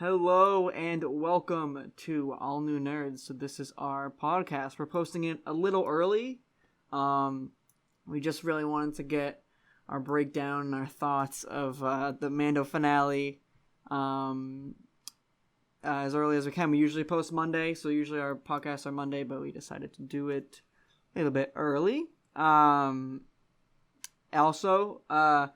Hello and welcome to All New Nerds. So this is our podcast. We're posting it a little early. We just really wanted to get our breakdown and our thoughts of the Mando finale as early as we can. We usually post Monday, so usually our podcasts are Monday, but we decided to do it a little bit early. Also, at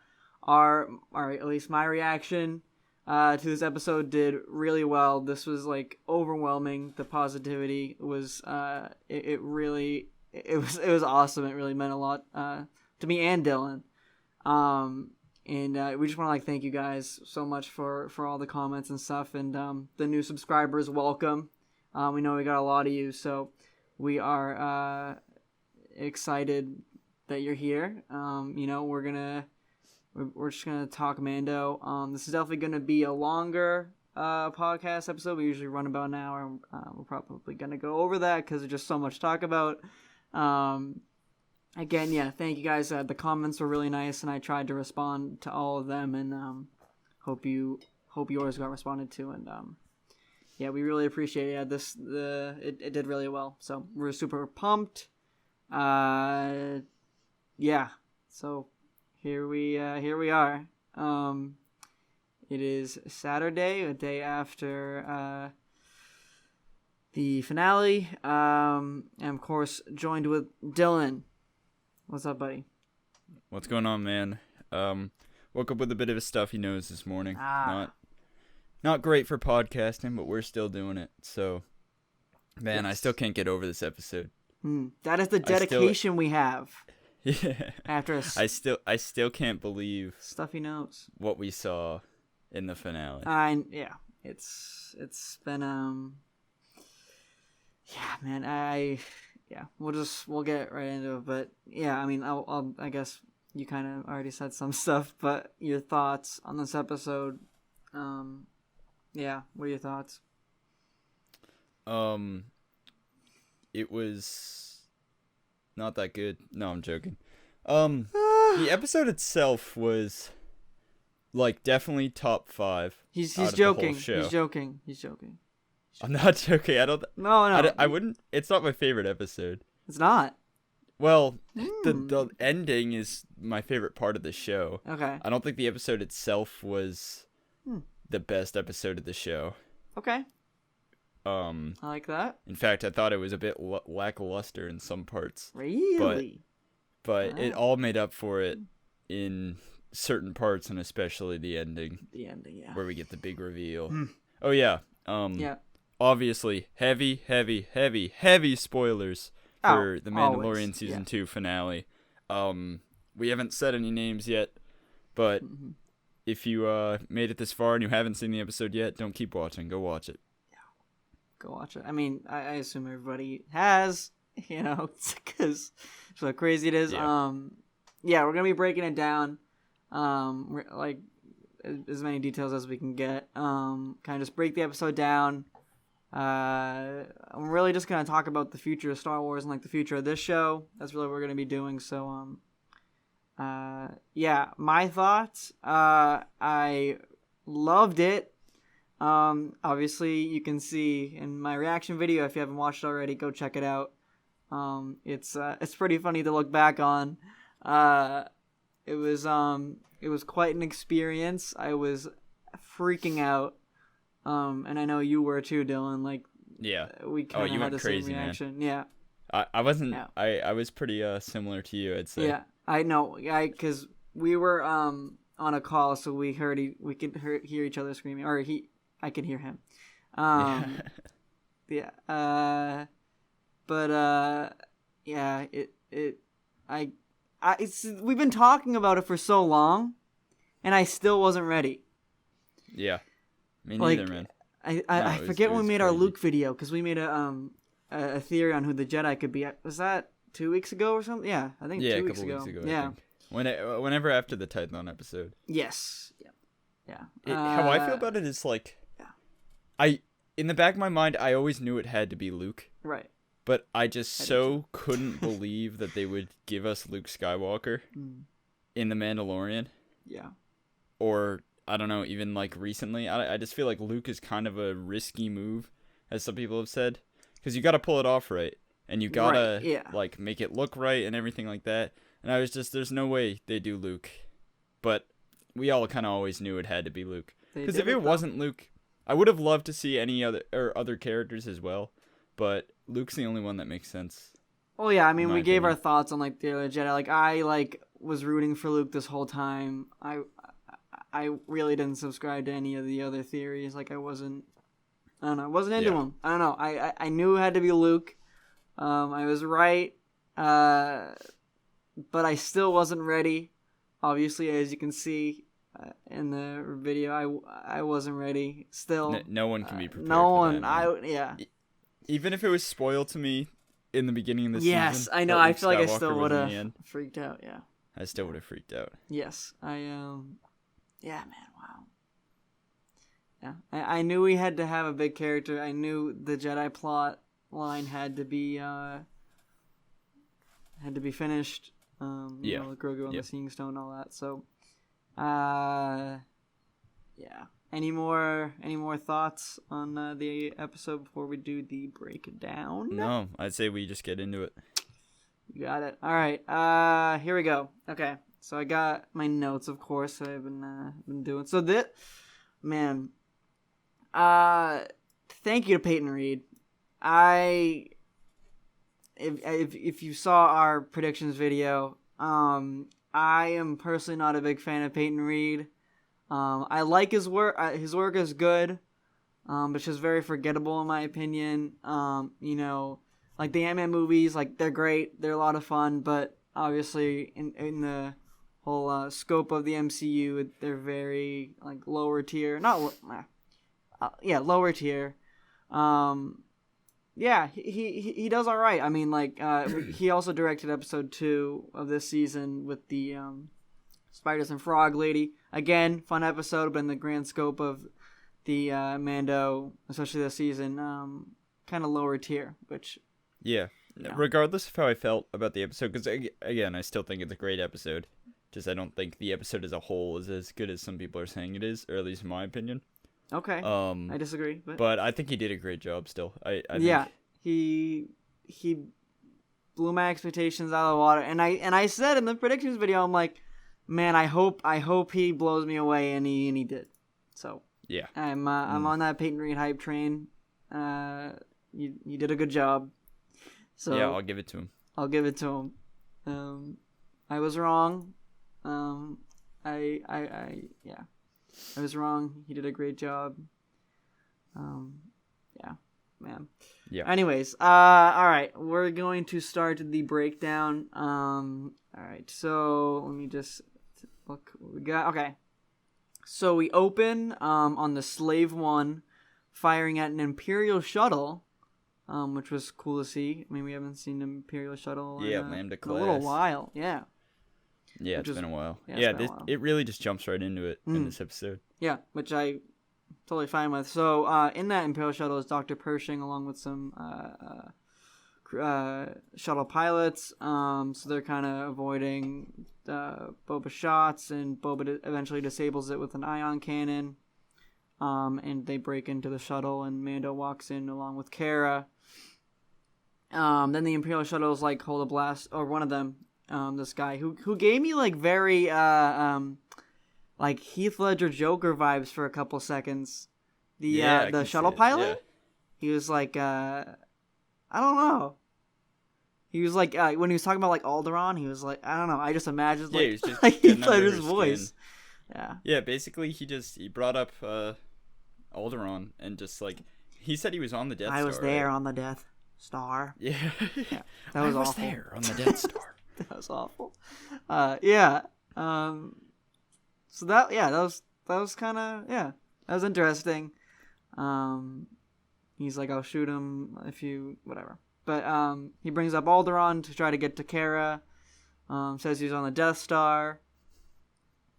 least my reaction to this episode did really well. This was like overwhelming. The positivity was it was awesome. It really meant a lot to me and Dylan. And we just want to thank you guys so much for all the comments and stuff, and the new subscribers, welcome. We know we got a lot of you, so we are excited that you're here. We're just gonna talk Mando. This is definitely gonna be a longer podcast episode. We usually run about an hour. We're probably gonna go over that because there's just so much to talk about. Again, yeah, thank you guys. The comments were really nice, and I tried to respond to all of them, and hope yours got responded to. And yeah, we really appreciate it. It did really well, so we're super pumped. Yeah, so. Here we are. It is Saturday, a day after the finale. And of course, joined with Dylan. What's up, buddy? What's going on, man? Woke up with a bit of a stuffy nose this morning. Not great for podcasting, but we're still doing it. So, man, yes. I still can't get over this episode. That is the dedication we have. Yeah. After I still can't believe stuffy nose what we saw in the finale. Yeah, it's been yeah, man. We'll get right into it, but yeah, I mean, I guess you kind of already said some stuff, but your thoughts on this episode? Yeah, what are your thoughts? It was not that good. No, I'm joking. The episode itself was like definitely top 5. He's joking. He's joking. I'm not joking. I don't. No. I wouldn't. It's not my favorite episode. It's not. Well, the ending is my favorite part of the show. Okay. I don't think the episode itself was the best episode of the show. Okay. I like that. In fact, I thought it was a bit lackluster in some parts. Really? But wow. It all made up for it in certain parts, and especially the ending. The ending, yeah. Where we get the big reveal. Oh, yeah. Yeah. Obviously, heavy spoilers for the Mandalorian Season 2 finale. We haven't said any names yet, but if you made it this far and you haven't seen the episode yet, don't keep watching. Go watch it. Go watch it. I mean, I assume everybody has, because so crazy it is. Yeah. We're gonna be breaking it down, like as many details as we can get. Kind of just break the episode down. I'm really just gonna talk about the future of Star Wars and like the future of this show. That's really what we're gonna be doing. So, my thoughts. I loved it. Obviously you can see in my reaction video, if you haven't watched it already, go check it out. It's pretty funny to look back on. It was quite an experience. I was freaking out. And I know you were too, Dylan. Like, yeah, we kind of had the crazy, same reaction. Man. Yeah. I wasn't. Yeah. I was pretty similar to you, I'd say. Yeah, I know. Because we were on a call, so we could hear each other screaming, or I can hear him. Yeah. We've been talking about it for so long, and I still wasn't ready. Yeah. Me neither, man. I forget when we made our Luke video, because we made a theory on who the Jedi could be. Was that 2 weeks ago or something? Yeah, I think 2 weeks ago. Yeah, a couple weeks ago. Yeah. Whenever after the Titan episode. Yes. Yeah. How I feel about it is like, in the back of my mind, I always knew it had to be Luke. Right. But I just couldn't believe that they would give us Luke Skywalker in The Mandalorian. Yeah. Or I don't know, even like recently, I just feel like Luke is kind of a risky move, as some people have said, because you got to pull it off right, and you gotta like make it look right and everything like that. And I was just, there's no way they do Luke, but we all kind of always knew it had to be Luke, because if it wasn't Luke, I would have loved to see any other characters as well, but Luke's the only one that makes sense. Well, yeah, I mean, we gave our thoughts on like the other Jedi. Like I was rooting for Luke this whole time. I really didn't subscribe to any of the other theories. Like I wasn't into them. I don't know. I knew it had to be Luke. I was right. But I still wasn't ready. Obviously, as you can see in the video, I wasn't ready. Still, no one can be prepared. No for one. That, even if it was spoiled to me in the beginning of the season. Yes, I know. I feel like I still would have freaked out. Yeah. I still would have freaked out. Yes, yeah, man, wow. Yeah, I knew we had to have a big character. I knew the Jedi plot line had to be finished. You know, Grogu on the Seeing Stone and all that. So, yeah. Any more thoughts on the episode before we do the breakdown? No, I'd say we just get into it. You got it. All right. Here we go. Okay. So I got my notes, of course, that I've been doing. So this, man, thank you to Peyton Reed. If you saw our predictions video, I am personally not a big fan of Peyton Reed. I like his work. His work is good, but it's just very forgettable in my opinion. You know, like the Ant-Man movies, like they're great, they're a lot of fun, but obviously in the whole scope of the MCU, they're very like lower tier. Lower tier. Yeah, he does all right. I mean, like he also directed episode 2 of this season with the Spiders and Frog Lady. Again, fun episode, but in the grand scope of the Mando, especially this season, kind of lower tier. Which regardless of how I felt about the episode, because again, I still think it's a great episode. Just I don't think the episode as a whole is as good as some people are saying it is, or at least in my opinion. Okay. I disagree, but I think he did a great job still. I think he blew my expectations out of the water, and I said in the predictions video, I'm like, man, I hope he blows me away, and he did. So yeah, I'm on that Peyton Reed hype train. You did a good job. So yeah, I'll give it to him. I was wrong. I was wrong. He did a great job. Yeah, man. Yeah. Anyways, all right. We're going to start the breakdown. All right. So let me just look what we got. Okay. So we open on the Slave One firing at an Imperial shuttle, which was cool to see. I mean, we haven't seen an Imperial shuttle Lambda class. in a little while. Yeah. Yeah, it's been a while. It really just jumps right into it in this episode. Yeah, which I totally fine with. So in that Imperial shuttle is Dr. Pershing along with some shuttle pilots. So they're kind of avoiding Boba shots, and Boba eventually disables it with an ion cannon. And they break into the shuttle, and Mando walks in along with Cara. Then the Imperial shuttle is like hold a blast, or one of them. This guy who gave me like very like Heath Ledger Joker vibes for a couple seconds. The shuttle pilot. Yeah. He was like I don't know. He was like when he was talking about like Alderaan, he was like I don't know. I just imagined like, he was just like Heath Ledger's voice. Yeah. Yeah, basically he brought up Alderaan and just like he said he was on the Death Star. I was there on the Death Star. Yeah. That was awful. I was there on the Death Star. That was awful. Yeah. So that was kind of that was interesting. He's like, I'll shoot him if you whatever. But he brings up Alderaan to try to get to Cara. Says he's on the Death Star.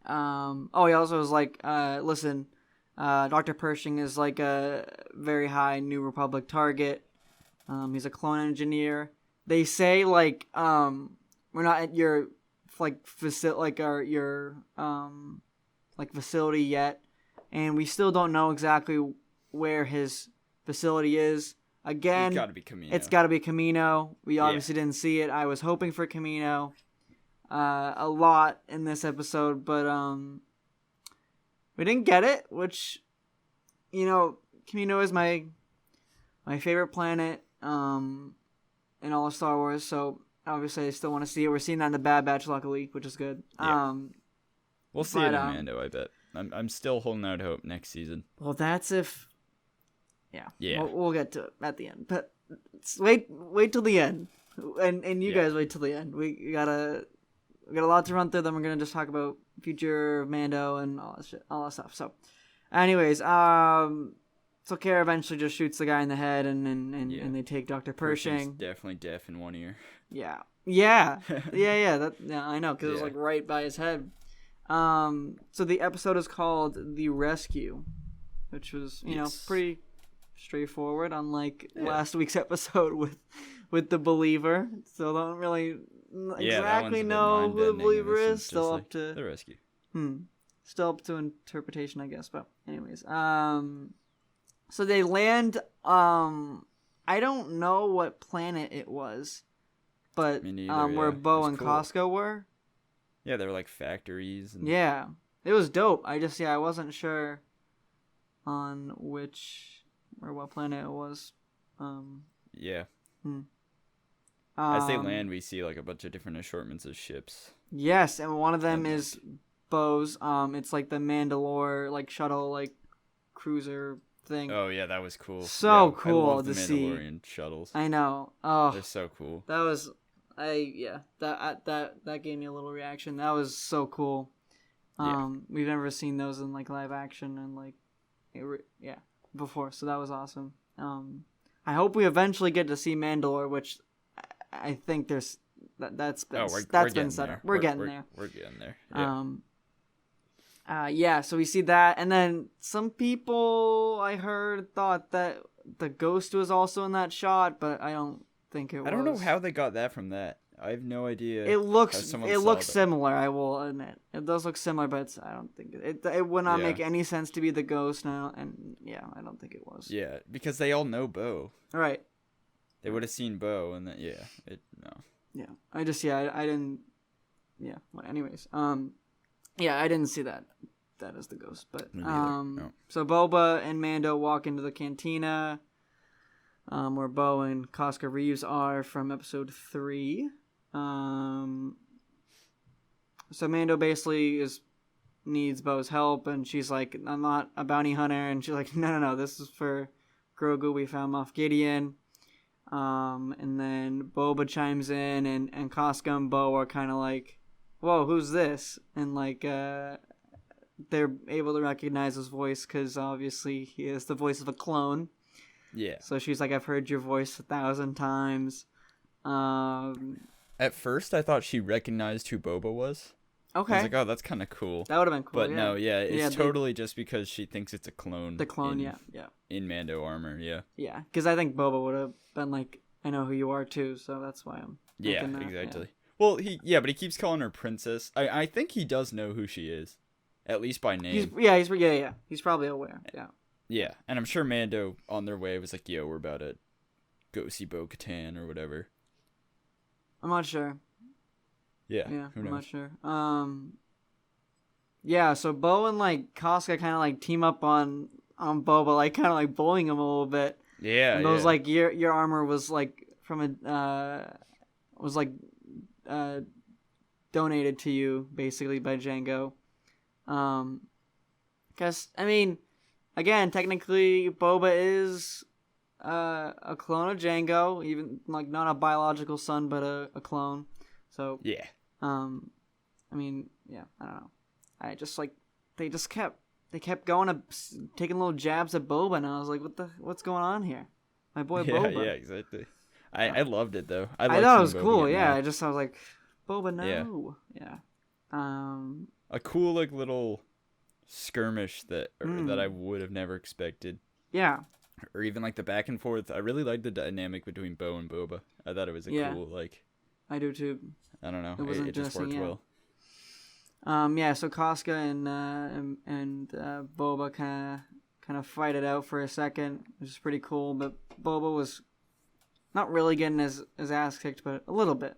He also was like, listen, Dr. Pershing is like a very high New Republic target. He's a clone engineer. They say like we're not at your like your like facility yet, and we still don't know exactly where his facility is. Again, it's got to be Kamino. We obviously didn't see it. I was hoping for Kamino a lot in this episode, but we didn't get it, which, you know, Kamino is my favorite planet in all of Star Wars, so obviously I still want to see it. We're seeing that in the Bad Batch, luckily, which is good. Yeah. We'll see it in Mando, I bet. I'm still holding out hope next season. Well, that's if... Yeah. We'll get to it at the end. But wait till the end. And you guys wait till the end. We got a lot to run through, then we're going to just talk about future Mando and all that stuff. So, anyways, so Kara eventually just shoots the guy in the head, and they take Dr. Pershing. Definitely deaf in one ear. Yeah, I know, because it was like right by his head. So the episode is called The Rescue, which was, you know, pretty straightforward, unlike last week's episode with the Believer. So don't really exactly know who the Believer is. Still up to The Rescue. Still up to interpretation, I guess. But anyways, so they land. I don't know what planet it was, but where Bo and Costco were. Yeah, they were like factories. And... Yeah, it was dope. I wasn't sure on which or what planet it was. As they land, we see like a bunch of different assortments of ships. Yes, and one of them is Bo's. It's like the Mandalore like shuttle like cruiser thing. Oh yeah, that was cool. So cool to see. Mandalorian shuttles. I know. Oh, they're so cool. That was, that gave me a little reaction. That was so cool. We've never seen those in like live action and like, before. So that was awesome. I hope we eventually get to see Mandalore, which I think that's been set up. We're getting there. We're getting there. Yeah. So we see that, and then some people I heard thought that the ghost was also in that shot, but I don't think it was. I don't know how they got that from that. I have no idea. It looks similar. I will admit it does look similar, but I don't think it would not make any sense to be the ghost now. And I don't think it was. Yeah, because they all know Bo. Right. They would have seen Bo, and then no. Yeah, I didn't. Yeah. Well, anyways, I didn't see that as the ghost, but no. So Boba and Mando walk into the cantina, where Bo and Costco Reeves are from episode 3. So Mando basically needs Bo's help, and she's like, "I'm not a bounty hunter," and she's like, "No, this is for Grogu. We found Moff Gideon." And then Boba chimes in, and Costco and Bo are kind of like, "Whoa, who's this?" And like, they're able to recognize his voice because obviously he is the voice of a clone. Yeah. So she's like, "I've heard your voice 1,000 times." At first, I thought she recognized who Boba was. Okay. I was like, "Oh, that's kind of cool." That would have been cool. But no, it's totally just because she thinks it's a clone. The clone, yeah. In Mando armor, yeah. Yeah, because I think Boba would have been like, "I know who you are too," so that's why I'm. Yeah, exactly. Yeah. Well, but he keeps calling her princess. I think he does know who she is, at least by name. He's probably aware. Yeah. Yeah, and I'm sure Mando on their way was like, "Yo, we're about to go see bo-katan or whatever." I'm not sure. Yeah, I'm not sure. Yeah, so Bo and like Costco kind of like team up on Boba, like kind of like bullying him a little bit. Yeah, and Bo's like, your armor was like from donated to you basically by Jango. Because I mean, again, technically Boba is a clone of Jango, even like not a biological son, but a clone. So yeah. I mean, I don't know. I just like they kept going taking little jabs at Boba, and I was like, what's going on here, my boy Boba? Yeah, exactly. I loved it though. I thought it was cool. Yeah, I was like, Boba, no. Yeah. A cool like little skirmish that I would have never expected. Yeah. Or even like the back and forth. I really liked the dynamic between Bo and Boba. I thought it was a cool like. I do too. I don't know. It just worked well. Yeah, so Casca and Boba kind of fight it out for a second, which is pretty cool. But Boba was not really getting his ass kicked, but a little bit.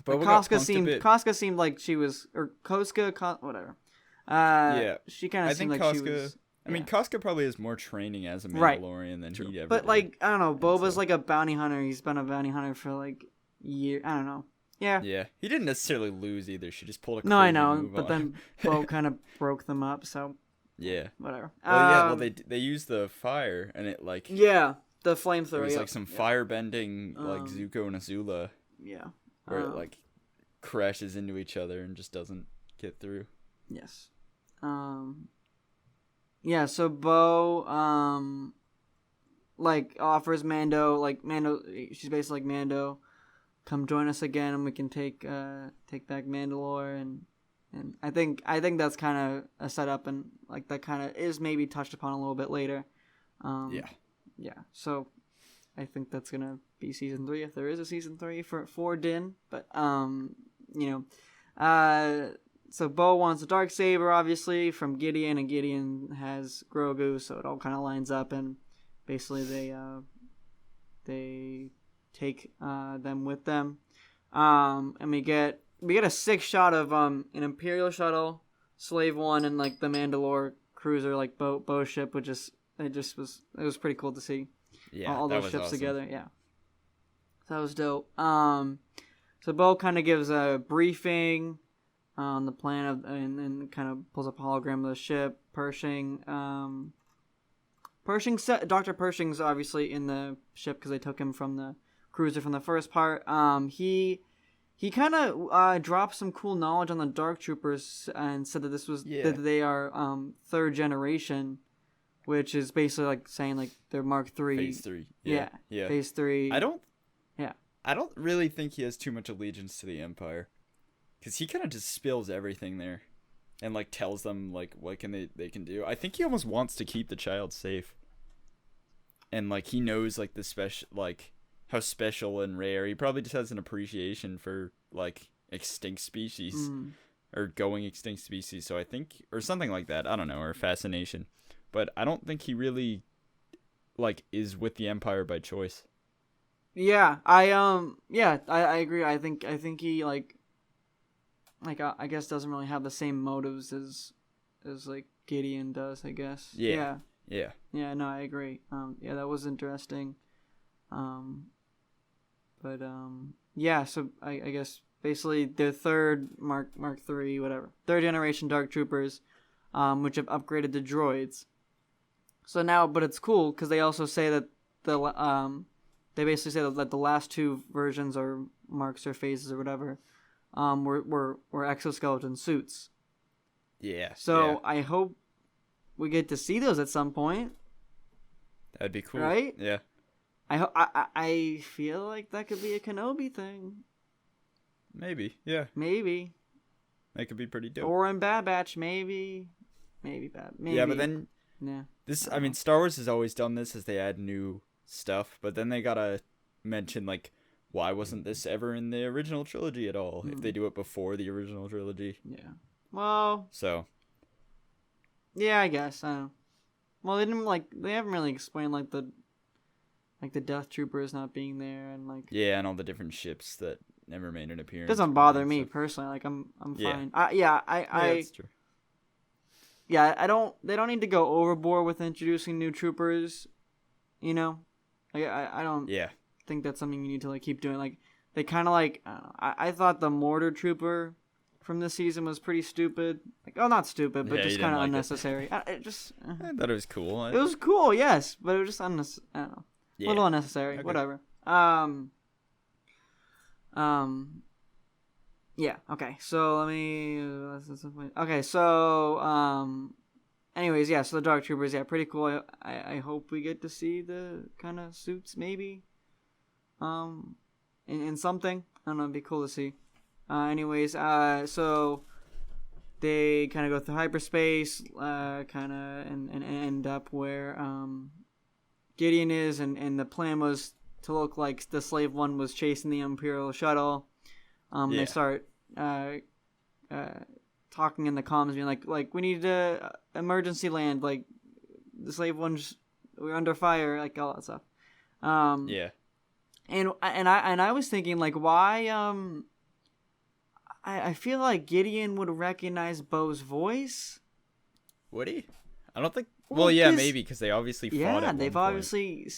But Casca seemed like she was, or whatever. She kind of seemed like Casca, she was. I mean, Casca probably has more training as a Mandalorian than he ever But did. like, I don't know, Boba's like a bounty hunter. He's been a bounty hunter for like years. I don't know. Yeah. Yeah. He didn't necessarily lose either. She just pulled a crazy No, I know, move but on then him. Bo kind of broke them up. So. Yeah. Whatever. Well, they used the fire and it like. Yeah, the flamethrower. It was like some fire bending like Zuko and Azula. Yeah. Where it like crashes into each other and just doesn't get through. Yes. Yeah, so Bo like offers Mando, she's basically like, Mando, come join us again and we can take back Mandalore, and I think that's kind of a setup, and like that kind of is maybe touched upon a little bit later. Yeah. So I think that's gonna be season 3 if there is a season 3 for Din, but So Bo wants a Darksaber, obviously, from Gideon, and Gideon has Grogu, so it all kind of lines up, and basically they take them with them, and we get a sick shot of an Imperial shuttle, Slave One, and like the Mandalore cruiser, like bow ship, which is it was pretty cool to see. Yeah, all those ships awesome. together. Yeah, so that was dope. So Bo kind of gives a briefing on the plan of, and kind of pulls up a hologram of the ship. Dr. Pershing's obviously in the ship because they took him from the cruiser from the first part. He kind of dropped some cool knowledge on the Dark Troopers and said that that they are third generation, which is basically like saying like they're Mark III. Phase 3. Yeah. Phase 3. I don't really think he has too much allegiance to the Empire. Because he kind of just spills everything there. And, like, tells them, like, what they can do. I think he almost wants to keep the child safe. And, like, he knows, like, how special and rare. He probably just has an appreciation for, like, extinct species. Or going extinct species. So I think, or something like that. I don't know. Or fascination. But I don't think he really, like, is with the Empire by choice. Yeah, I agree. I think he I guess doesn't really have the same motives as like Gideon does, I guess. Yeah. No, I agree. That was interesting. So I guess basically the third Mark III, whatever, third generation Dark Troopers, which have upgraded the droids. So now, but it's cool because they also say that they basically say that the last two versions or marks or phases or whatever, were exoskeleton suits. Yeah. So I hope we get to see those at some point. That'd be cool. Right? Yeah. I feel like that could be a Kenobi thing. Maybe. Yeah. Maybe. That could be pretty dope. Or in Bad Batch, maybe. Maybe. Yeah, but then... Yeah. Star Wars has always done this as they add new stuff, but then they gotta mention, like, why wasn't this ever in the original trilogy at all? If they do it before the original trilogy. Yeah. Well. So. Yeah, I guess. I don't know. Well, they haven't really explained the Death Troopers not being there and like. Yeah, and all the different ships that never made an appearance. It doesn't bother me personally. Like I'm fine. That's true. Yeah, they don't need to go overboard with introducing new troopers. You know, like I don't. Yeah. Think that's something you need to like keep doing. Like they kind of like I thought the mortar trooper from this season was pretty stupid. Like, oh, not stupid, but just kind of unnecessary. I thought it was cool. It was cool, yes, but it was just unnecessary. I don't know, a little unnecessary. Okay. Whatever. Yeah. Okay. So let me. Okay. So anyways, yeah. So the Dark Troopers, yeah, pretty cool. I hope we get to see the kind of suits, maybe. In something. I don't know, it'd be cool to see. So they kind of go through hyperspace, and end up where Gideon is, and the plan was to look like the Slave One was chasing the Imperial shuttle. They start kind talking in the comms, being like we need to emergency land, like the slave ones, we're under fire, like all that stuff. Yeah. And I was thinking, like, why I feel like Gideon would recognize Bo's voice. Would he? I don't think. Well, yeah, maybe because they obviously fought. Yeah, at they've one point. obviously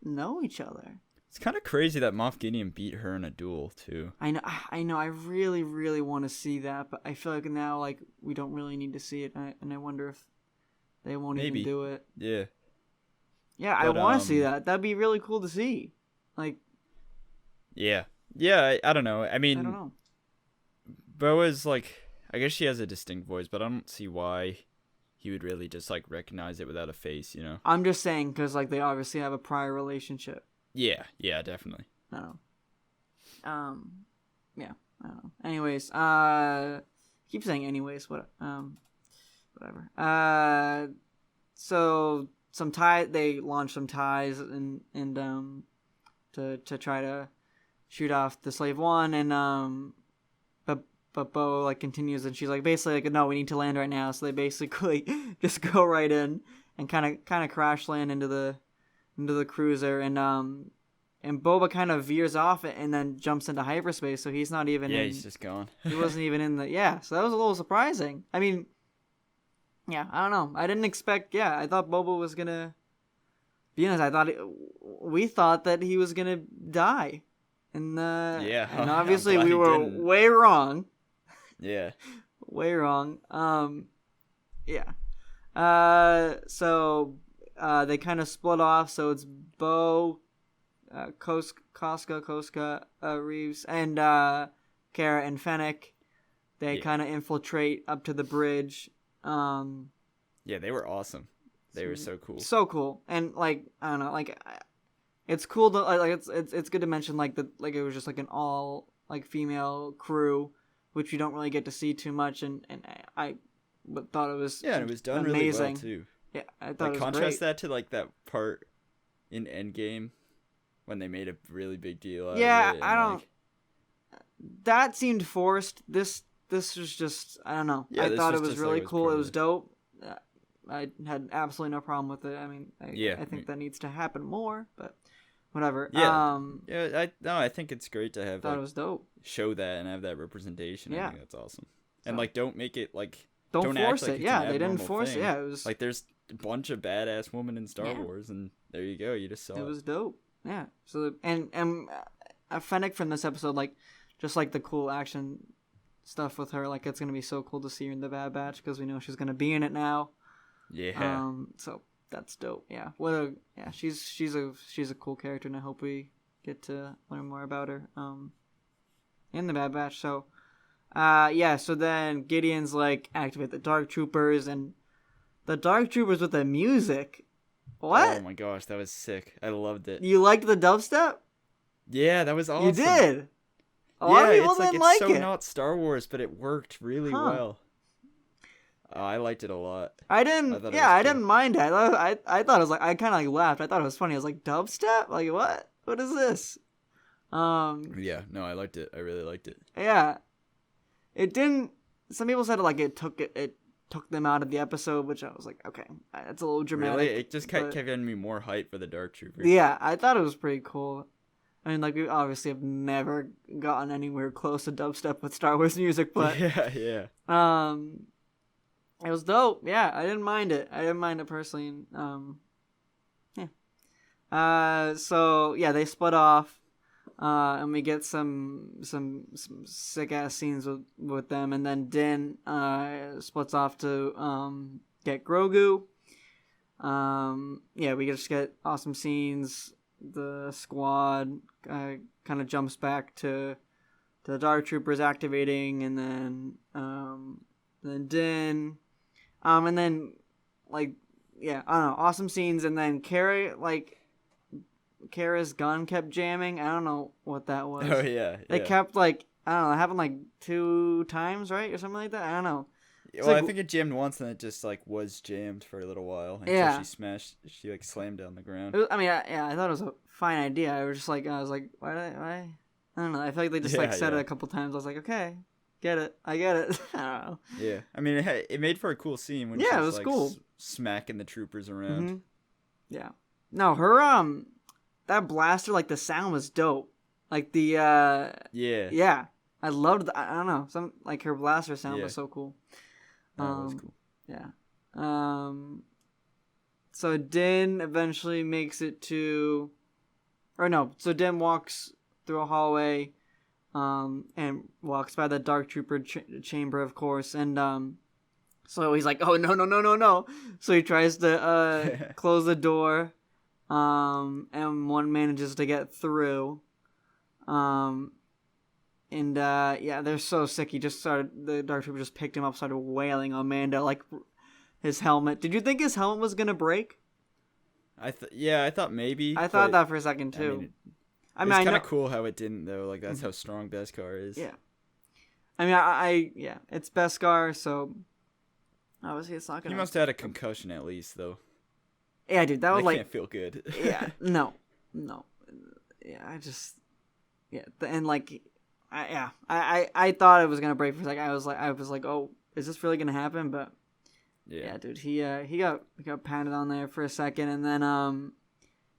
know each other. It's kind of crazy that Moff Gideon beat her in a duel too. I know. I really, really want to see that, but I feel like now, like, we don't really need to see it, and I wonder if they won't even do it. Yeah. Yeah, I want to see that. That'd be really cool to see. Like. Yeah. Yeah. I don't know. I mean. I don't know. Bo is like, I guess she has a distinct voice, but I don't see why he would really just like recognize it without a face, you know? I'm just saying because like they obviously have a prior relationship. Yeah, definitely. I don't know. Yeah, I don't know. Anyways, keep saying anyways. Whatever. So they launched some ties and to try to shoot off the slave one, and but Bo like continues, and she's like basically like, no, we need to land right now. So they basically just go right in and kind of crash land into the cruiser, and Boba kind of veers off it and then jumps into hyperspace. So he's not even. Yeah, he's just gone. He wasn't even in the. Yeah, so that was a little surprising. I mean, yeah, I don't know. I didn't expect. Yeah, I thought Boba was gonna. Be honest, we thought that he was gonna die, and and obviously we were way wrong. Yeah. Way wrong. Yeah. So they kind of split off. So it's Bo, Koska, Reeves, and Kara and Fennec. They kind of infiltrate up to the bridge. Yeah, they were awesome. They were so cool. So cool. And like, I don't know, like it's cool to like it's good to mention like it was just like an all like female crew, which you don't really get to see too much, and I thought it was and it was done amazing. Really well too. Yeah, I thought like it was contrast great. that to like that part in Endgame when they made a really big deal out yeah, of it. I don't. That seemed forced. This was just I don't know. Yeah, I thought it was really like, cool. It was dope. I had absolutely no problem with it. I mean, I think that needs to happen more, but whatever. Yeah, I think it's great to have. Thought like, it was dope. Show that and have that representation. Yeah, I think that's awesome. And like, don't make it like. Don't force act like it. Yeah, they didn't force it. Yeah, it was like there's a bunch of badass women in Star Wars, and there you go. You just saw it. It was dope. Yeah. So and Fennec from this episode, like, just like the cool action stuff with her, like it's gonna be so cool to see her in the Bad Batch because we know she's gonna be in it now. Yeah. So that's dope. Yeah. She's a cool character, and I hope we get to learn more about her. In the Bad Batch. So. So then Gideon's like activate the Dark Troopers, and the Dark Troopers with the music. What? Oh my gosh, that was sick. I loved it. You liked the dubstep? Yeah, that was awesome. You did. A lot of people didn't like it. It's so not Star Wars, but it worked really well. I liked it a lot. I didn't mind it. I thought it was like I kind of like laughed. I thought it was funny. I was like, dubstep? Like what? What is this? Yeah, no, I liked it. I really liked it. Yeah. It didn't. Some people said it took them out of the episode, which I was like, okay, that's a little dramatic. Really, it just kept giving me more hype for the Dark Troopers. Yeah, I thought it was pretty cool. I mean, like we obviously have never gotten anywhere close to dubstep with Star Wars music, but yeah. It was dope. Yeah, I didn't mind it. I didn't mind it personally. So yeah, they split off. And we get some sick ass scenes with them, and then Din splits off to get Grogu. We just get awesome scenes. The squad kind of jumps back to the Dark Troopers activating, and then Din, and then like I don't know, awesome scenes, and then Kara's gun kept jamming. I don't know what that was. Oh yeah. They kept like I don't know. It happened like 2 times, right, or something like that. I don't know. Well, I think it jammed once, and it just like was jammed for a little while until she like slammed down the ground. I thought it was a fine idea. I was like, why? I don't know. I feel like they just said it a couple times. I was like, okay, get it. I get it. I don't know. Yeah, I mean, it made for a cool scene when Yeah, she it was was like cool. smacking the troopers around. Mm-hmm. Yeah. No, her that blaster, like the sound was dope. Like the yeah. I loved. I don't know. Some like her blaster sound was so cool. That was cool. Yeah. So Din eventually makes it to, or no. So Din walks through a hallway, and walks by the Dark Trooper chamber, of course, and so he's like, oh no. So he tries to close the door, and one manages to get through, and they're so sick. The Dark Trooper just picked him up, started wailing on Mando, like his helmet. Did you think his helmet was gonna break? I thought maybe. I thought that for a second too. I mean, it's kind of cool how it didn't though. Like that's how strong Beskar is. Yeah. I mean, it's Beskar, so obviously it's not gonna. He must have had a concussion at least, though. Yeah, dude, that was like. Can't feel good. Yeah, no. Yeah, and like, I thought it was gonna break for a second. I was like, oh, is this really gonna happen? But yeah, dude, he got patted on there for a second, and then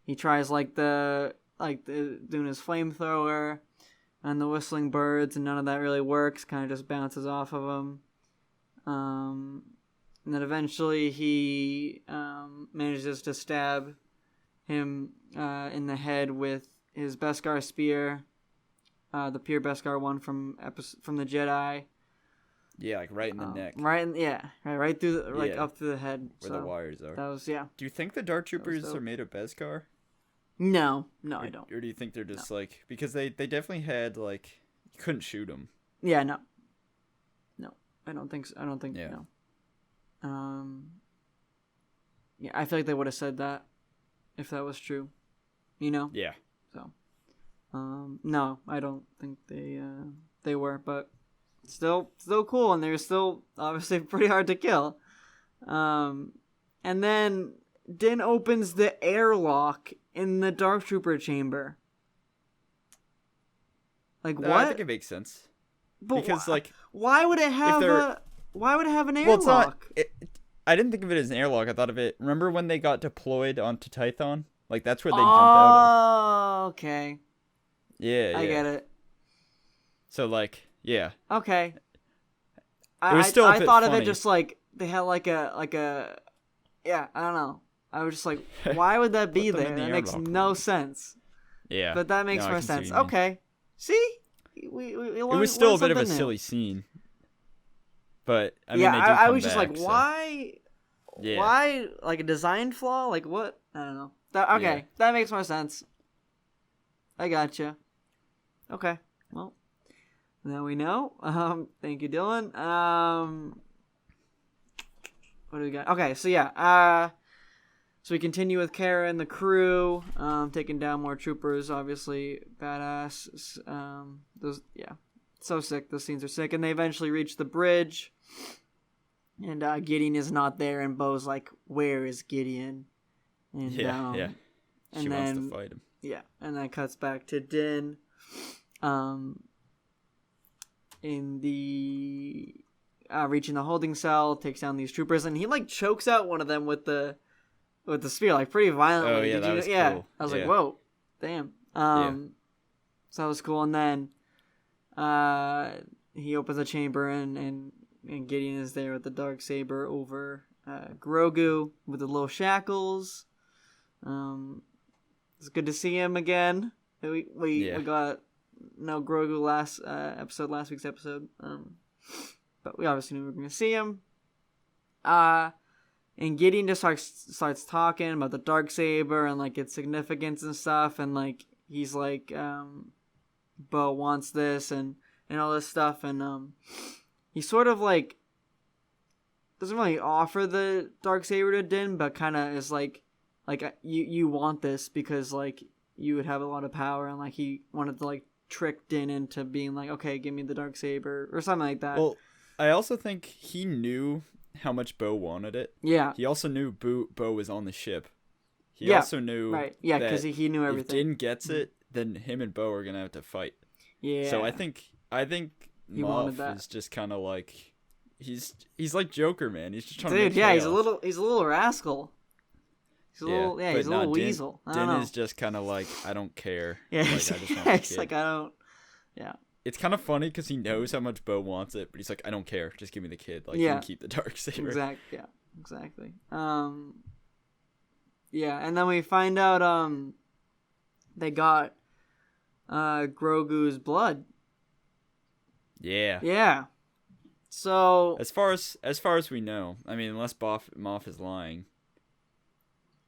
he tries doing his flamethrower and the whistling birds, and none of that really works. Kind of just bounces off of him. And then eventually he manages to stab him in the head with his Beskar spear, the pure Beskar one from the Jedi. Yeah, like right in the neck. Right through up through the head. Where the wires are. That was Do you think the Dark Troopers are made of Beskar? No, I don't. Or do you think they're just like, because they definitely had like, you couldn't shoot them. Yeah, no, I don't think so. I don't think no. Yeah, I feel like they would have said that if that was true, you know. Yeah. So, no, I don't think they were, but still cool, and they're still obviously pretty hard to kill. And then Din opens the airlock in the Dark Trooper chamber. Like what? I think it makes sense. But because why would it have why would it have an airlock? Well, it's not. I didn't think of it as an airlock. I thought of it. Remember when they got deployed onto Tython? Like that's where they jumped out of. Oh, okay. Yeah, I get it. So yeah. Okay. I thought of it just like they had like a yeah, I don't know. I was just like, why would that be there? That makes no sense. Yeah. But that makes more sense. Okay. See? We it was still a bit of a silly scene. But I mean, I was just like, why? Yeah. Why? Like a design flaw? Like what? I don't know. That makes more sense. I gotcha. Okay. Well, now we know. Thank you, Dylan. What do we got? Okay, so yeah. So we continue with Kara and the crew, taking down more troopers. Obviously, badass. So sick. Those scenes are sick, and they eventually reach the bridge. And Gideon is not there, and Bo's like, "Where is Gideon?" And, She wants to fight him. Yeah, and then cuts back to Din. In the reaching the holding cell, takes down these troopers, and he like chokes out one of them with the spear, like pretty violently. Oh yeah, that was cool. I was like, whoa, damn. So that was cool, and then he opens the chamber, and Gideon is there with the Darksaber over Grogu with the little shackles. It's good to see him again. We got no Grogu last week's episode. But we obviously knew we were going to see him. And Gideon just starts talking about the Darksaber and like its significance and stuff, and like he's like, Bo wants this and all this stuff, and he sort of like doesn't really offer the Darksaber to Din, but kind of is like you want this because like you would have a lot of power, and like he wanted to like trick Din into being like, okay, give me the Darksaber or something like that. Well, I also think he knew how much Bo wanted it. Yeah. He also knew Bo was on the ship. He also knew because he knew everything. If Din gets it, then him and Bo are gonna have to fight. Yeah. So I think wanted that. is just kind of like he's like Joker, man. He's just trying Dude, to make he's a little rascal. He's a little weasel. Din is just kind of like, I don't care. Yeah, like, he's like, I don't. Yeah. It's kind of funny because he knows how much Bo wants it, but he's like, I don't care. Just give me the kid. Like, you can keep the Darksaber. Exactly. Yeah, and then we find out they got Grogu's blood. Yeah. Yeah. So as far as we know, I mean, unless Moff is lying.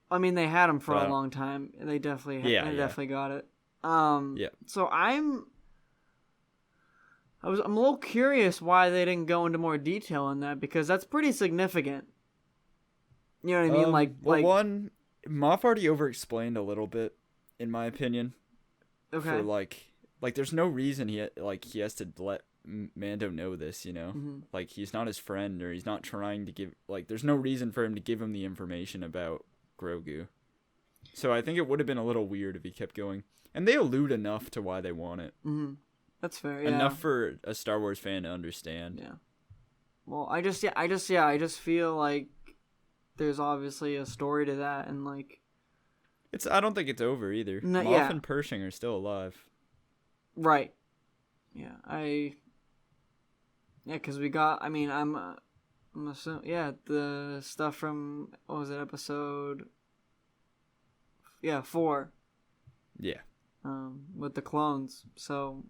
I mean, they had him for a long time. They definitely definitely got it. So I'm a little curious why they didn't go into more detail on that, because that's pretty significant. You know what I mean? One, Moff already over-explained a little bit, in my opinion. Okay. For like there's no reason he has to let Mando know this, you know? Mm-hmm. Like, he's not his friend, or he's not trying to give, like, there's no reason for him to give him the information about Grogu. So I think it would have been a little weird if he kept going. And they allude enough to why they want it. Mm-hmm. That's fair. Yeah. Enough for a Star Wars fan to understand. Yeah. Well, I just feel like there's obviously a story to that, and like, I don't think it's over either. No, Moff and Pershing are still alive. Right. Yeah. Because we got. I mean, I'm assuming. Yeah, the stuff from, what was it, episode? Yeah, 4. Yeah. With the clones. So,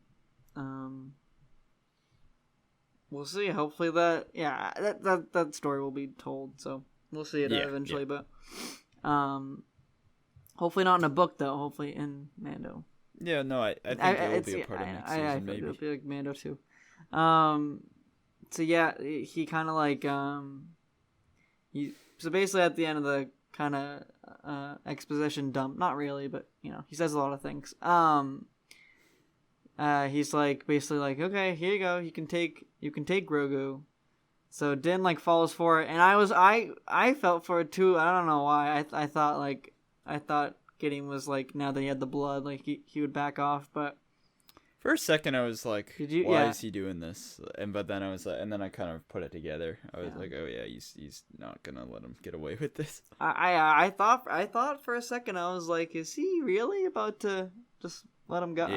we'll see. Hopefully that story will be told. So we'll see it eventually. But, hopefully not in a book though. Hopefully in Mando. Yeah, no, I think it will be a part of next season, maybe. It'll be like Mando too. So yeah, he kind of like so basically at the end of the kind of exposition dump, not really, but you know, he says a lot of things. He's like basically like, okay, here you go, you can take Grogu. So Din like falls for it, and I felt for it too. I don't know why. I thought Gideon was like, now that he had the blood, like he would back off, but for a second I was like, why is he doing this? But then I was like, and then I kind of put it together. I was like, oh yeah, he's not gonna let him get away with this. I thought for a second, I was like, is he really about to just let him go?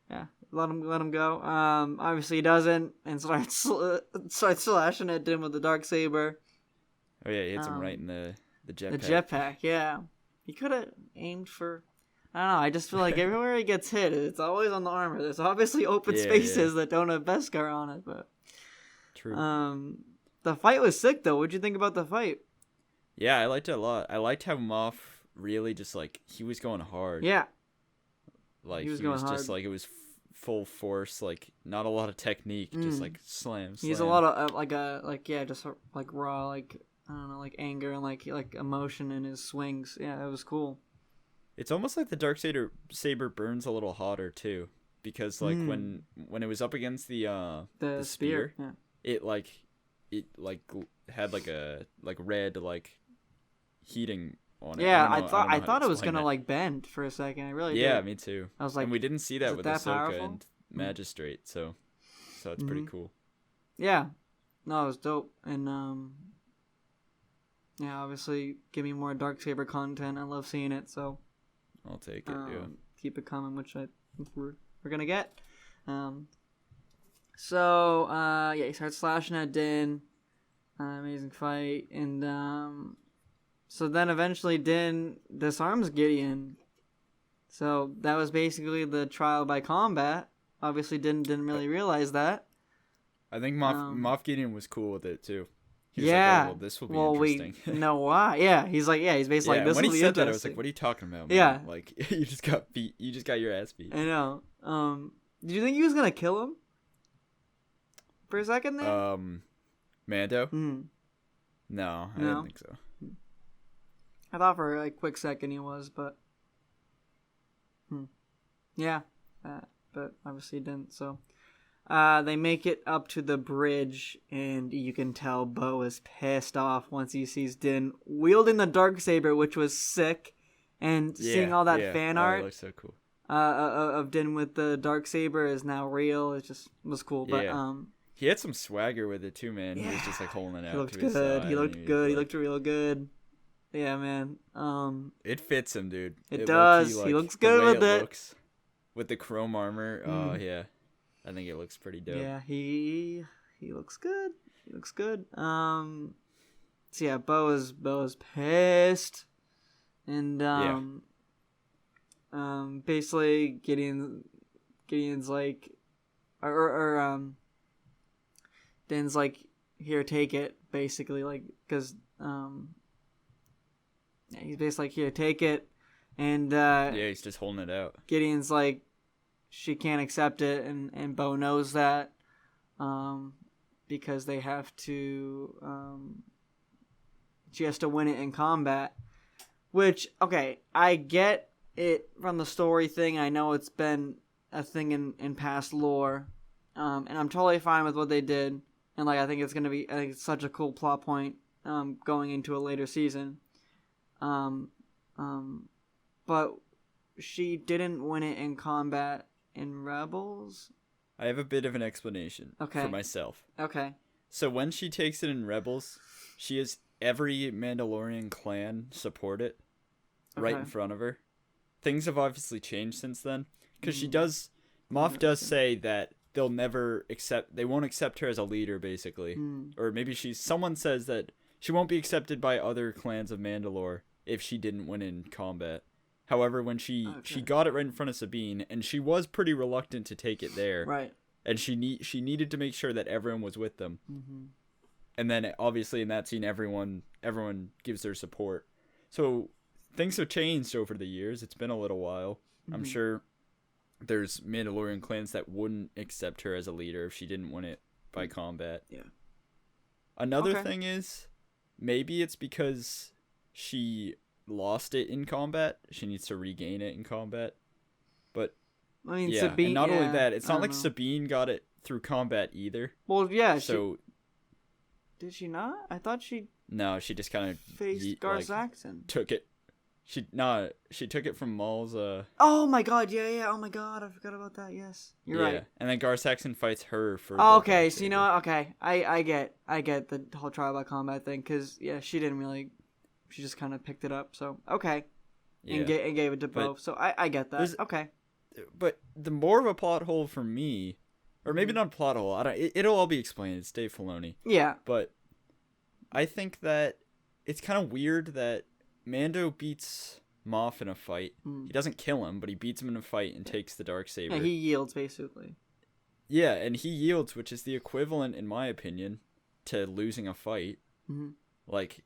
Yeah, let him go. Obviously he doesn't, and starts slashing at Din with the Darksaber. Oh yeah, he hits him right in the jetpack. The jetpack, yeah. He could have aimed for, I don't know, I just feel like everywhere he gets hit, it's always on the armor. There's obviously open spaces that don't have Beskar on it, but... True. The fight was sick, though. What'd you think about the fight? Yeah, I liked it a lot. I liked how Moff really just, like, he was going hard. Yeah. Like, he was just, like, it was full force, like, not a lot of technique, just, like, slam. He's a lot of, just, like, raw, like... I don't know, like anger and like emotion in his swings. Yeah, it was cool. It's almost like the Darksaber burns a little hotter too, because like when it was up against the spear, it had like a red like heating on it. Yeah, I thought it was gonna like bend for a second. I really did. Yeah, me too. I was like, and we didn't see that with Ahsoka powerful? And Magistrate, so it's pretty cool. Yeah, no, it was dope, and yeah, obviously, give me more Darksaber content. I love seeing it, so I'll take it. Keep it coming, which I think we're gonna get. So he starts slashing at Din. Amazing fight, and so then eventually Din disarms Gideon. So that was basically the trial by combat. Obviously, didn't really realize that. I think Moff Gideon was cool with it too. He's like, oh, well, this will be interesting. We know why. Yeah, he's basically like, this will be interesting. When he said that, I was like, what are you talking about, man? Yeah. Like, you just got your ass beat. I know. Did you think he was going to kill him? For a second there? Mando? No, I didn't think so. I thought for a quick second he was, but... Yeah. But obviously he didn't, so... They make it up to the bridge, and you can tell Bo is pissed off once he sees Din wielding the Darksaber, which was sick, and seeing all that fan art. It looks so cool. of Din with the Darksaber is now real. It just was cool. But he had some swagger with it too, man. He was just like holding it out. He looked to his good. side He looked good. Like, He looked real good. Yeah, man. It fits him, dude. It does. He looks good with it. Looks, with the chrome armor. Oh yeah, I think it looks pretty dope. Yeah, he looks good. He looks good. So yeah, Bo is pissed, and basically Gideon's like, Din's like, here, take it, basically, like, because he's basically like, here, take it, and he's just holding it out. Gideon's like, she can't accept it, and Bo knows that, because they have to, she has to win it in combat, which, okay, I get it from the story thing. I know it's been a thing in past lore, and I'm totally fine with what they did, and like I think it's such a cool plot point going into a later season, but she didn't win it in combat in Rebels. I have a bit of an explanation for myself. Okay. So when she takes it in Rebels, she has every Mandalorian clan support it right in front of her. Things have obviously changed since then, because Moff does say that they won't accept her as a leader, basically. Or maybe someone says that she won't be accepted by other clans of Mandalore if she didn't win in combat. However, when she got it right in front of Sabine, and she was pretty reluctant to take it there. Right. And she needed to make sure that everyone was with them. Mm-hmm. And then, obviously, in that scene, everyone gives their support. So, things have changed over the years. It's been a little while. Mm-hmm. I'm sure there's Mandalorian clans that wouldn't accept her as a leader if she didn't win it by combat. Yeah. Another thing is, maybe it's because she lost it in combat. She needs to regain it in combat. But, I mean, yeah, Sabine, and not only that, it's not like know. Sabine got it through combat either. Well, yeah, so... Did she not? I thought she... No, she just kind of... faced Gar Saxon. Took it. She took it from Maul's... Oh my god, yeah, oh my god, I forgot about that, yes. You're right. And then Gar Saxon fights her for... Oh, okay, so you know what? Okay, I get the whole trial by combat thing, because, yeah, she didn't really... She just kind of picked it up, so, okay. Yeah. And gave it to Bo, so I get that. Okay. But the more of a plot hole for me... Or maybe not a plot hole. It'll all be explained. It's Dave Filoni. Yeah. But I think that it's kind of weird that Mando beats Moff in a fight. He doesn't kill him, but he beats him in a fight and takes the Darksaber. Yeah, he yields, basically. Yeah, and he yields, which is the equivalent, in my opinion, to losing a fight. Mm-hmm. Like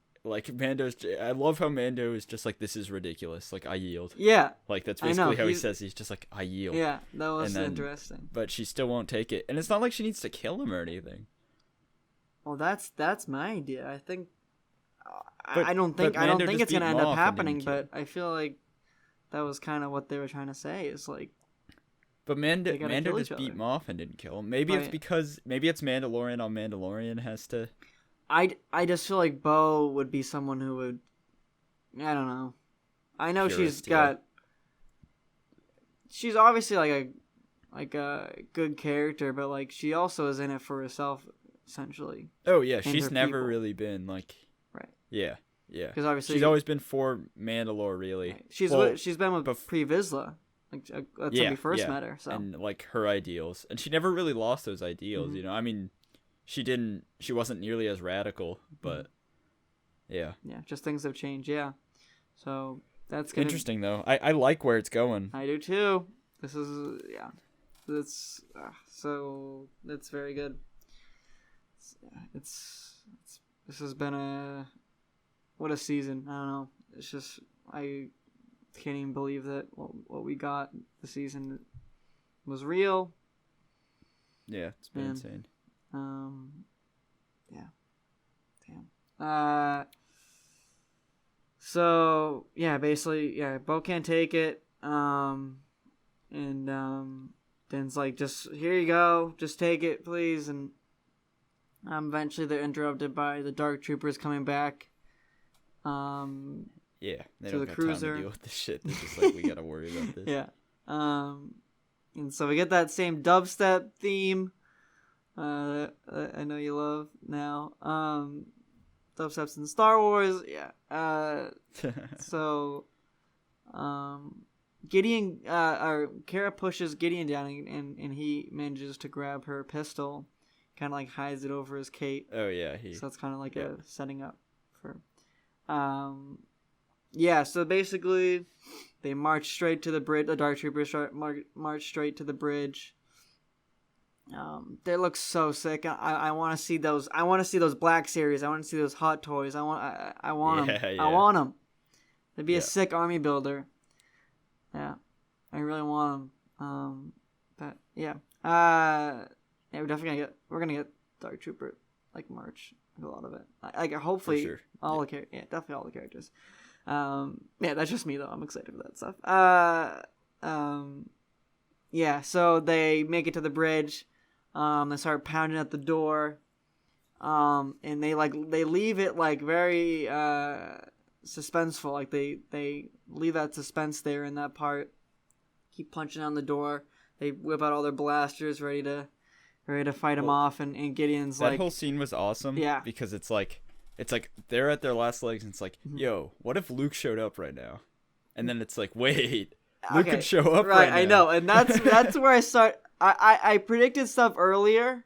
Mando's... I love how Mando is just like, this is ridiculous. Like, I yield. Yeah. Like, that's basically how he says. He's just like, I yield. Yeah, that was interesting. But she still won't take it. And it's not like she needs to kill him or anything. Well, that's my idea. I think... I don't think it's going to end up happening, but I feel like that was kind of what they were trying to say. Is like... But Mando just beat Moff and didn't kill him. Maybe it's because... Maybe it's Mandalorian on Mandalorian has to... I just feel like Bo would be someone who would... I don't know. I know she's obviously like a good character, but like she also is in it for herself, essentially. Oh yeah, she's never really been like... Right. Yeah. Because obviously she's always been for Mandalore, really. Right. She's been with Pre Vizsla. Like that's when we first met her. So. And like her ideals, and she never really lost those ideals. You know, I mean. She wasn't nearly as radical, but yeah. Yeah, just things have changed, yeah. So that's interesting though. I like where it's going. I do too. This is That's very good. This has been what a season. I don't know. It's just I can't even believe that what we got this season was real. Yeah, it's been insane. Yeah. Damn. So yeah, basically, yeah, Bo can't take it. And Din's like, just here you go, just take it, please. And eventually they're interrupted by the Dark Troopers coming back. Yeah, they don't got time to deal with this shit. They're just like, we gotta worry about this. Yeah. And so we get that same dubstep theme. I know you love now. Dubstep's in Star Wars. Yeah. So, Gideon, or Kara pushes Gideon down, and he manages to grab her pistol, kind of like hides it over his cape. Oh yeah, so it's kind of like a setting up for. Yeah. So basically, they march straight to the bridge. The Dark Troopers march straight to the bridge. They look so sick. I want to see those. I want to see those Black Series. I want to see those Hot Toys. I want them. Yeah. I want them. They'd be a sick army builder. Yeah, I really want them. But yeah, we're definitely gonna get Dark Trooper like merch, like a lot of it. Like hopefully for sure. all the characters. Yeah, definitely all the characters. Yeah, that's just me though. I'm excited for that stuff. Yeah, so they make it to the bridge. They start pounding at the door. And they leave it like very suspenseful. Like they leave that suspense there in that part. Keep punching on the door. They whip out all their blasters, ready to fight him off. And Gideon's that whole scene was awesome. Yeah, because it's like they're at their last legs, and it's like, yo, what if Luke showed up right now? And then it's like, wait, Luke could show up right now. I know, and that's where I start. I predicted stuff earlier,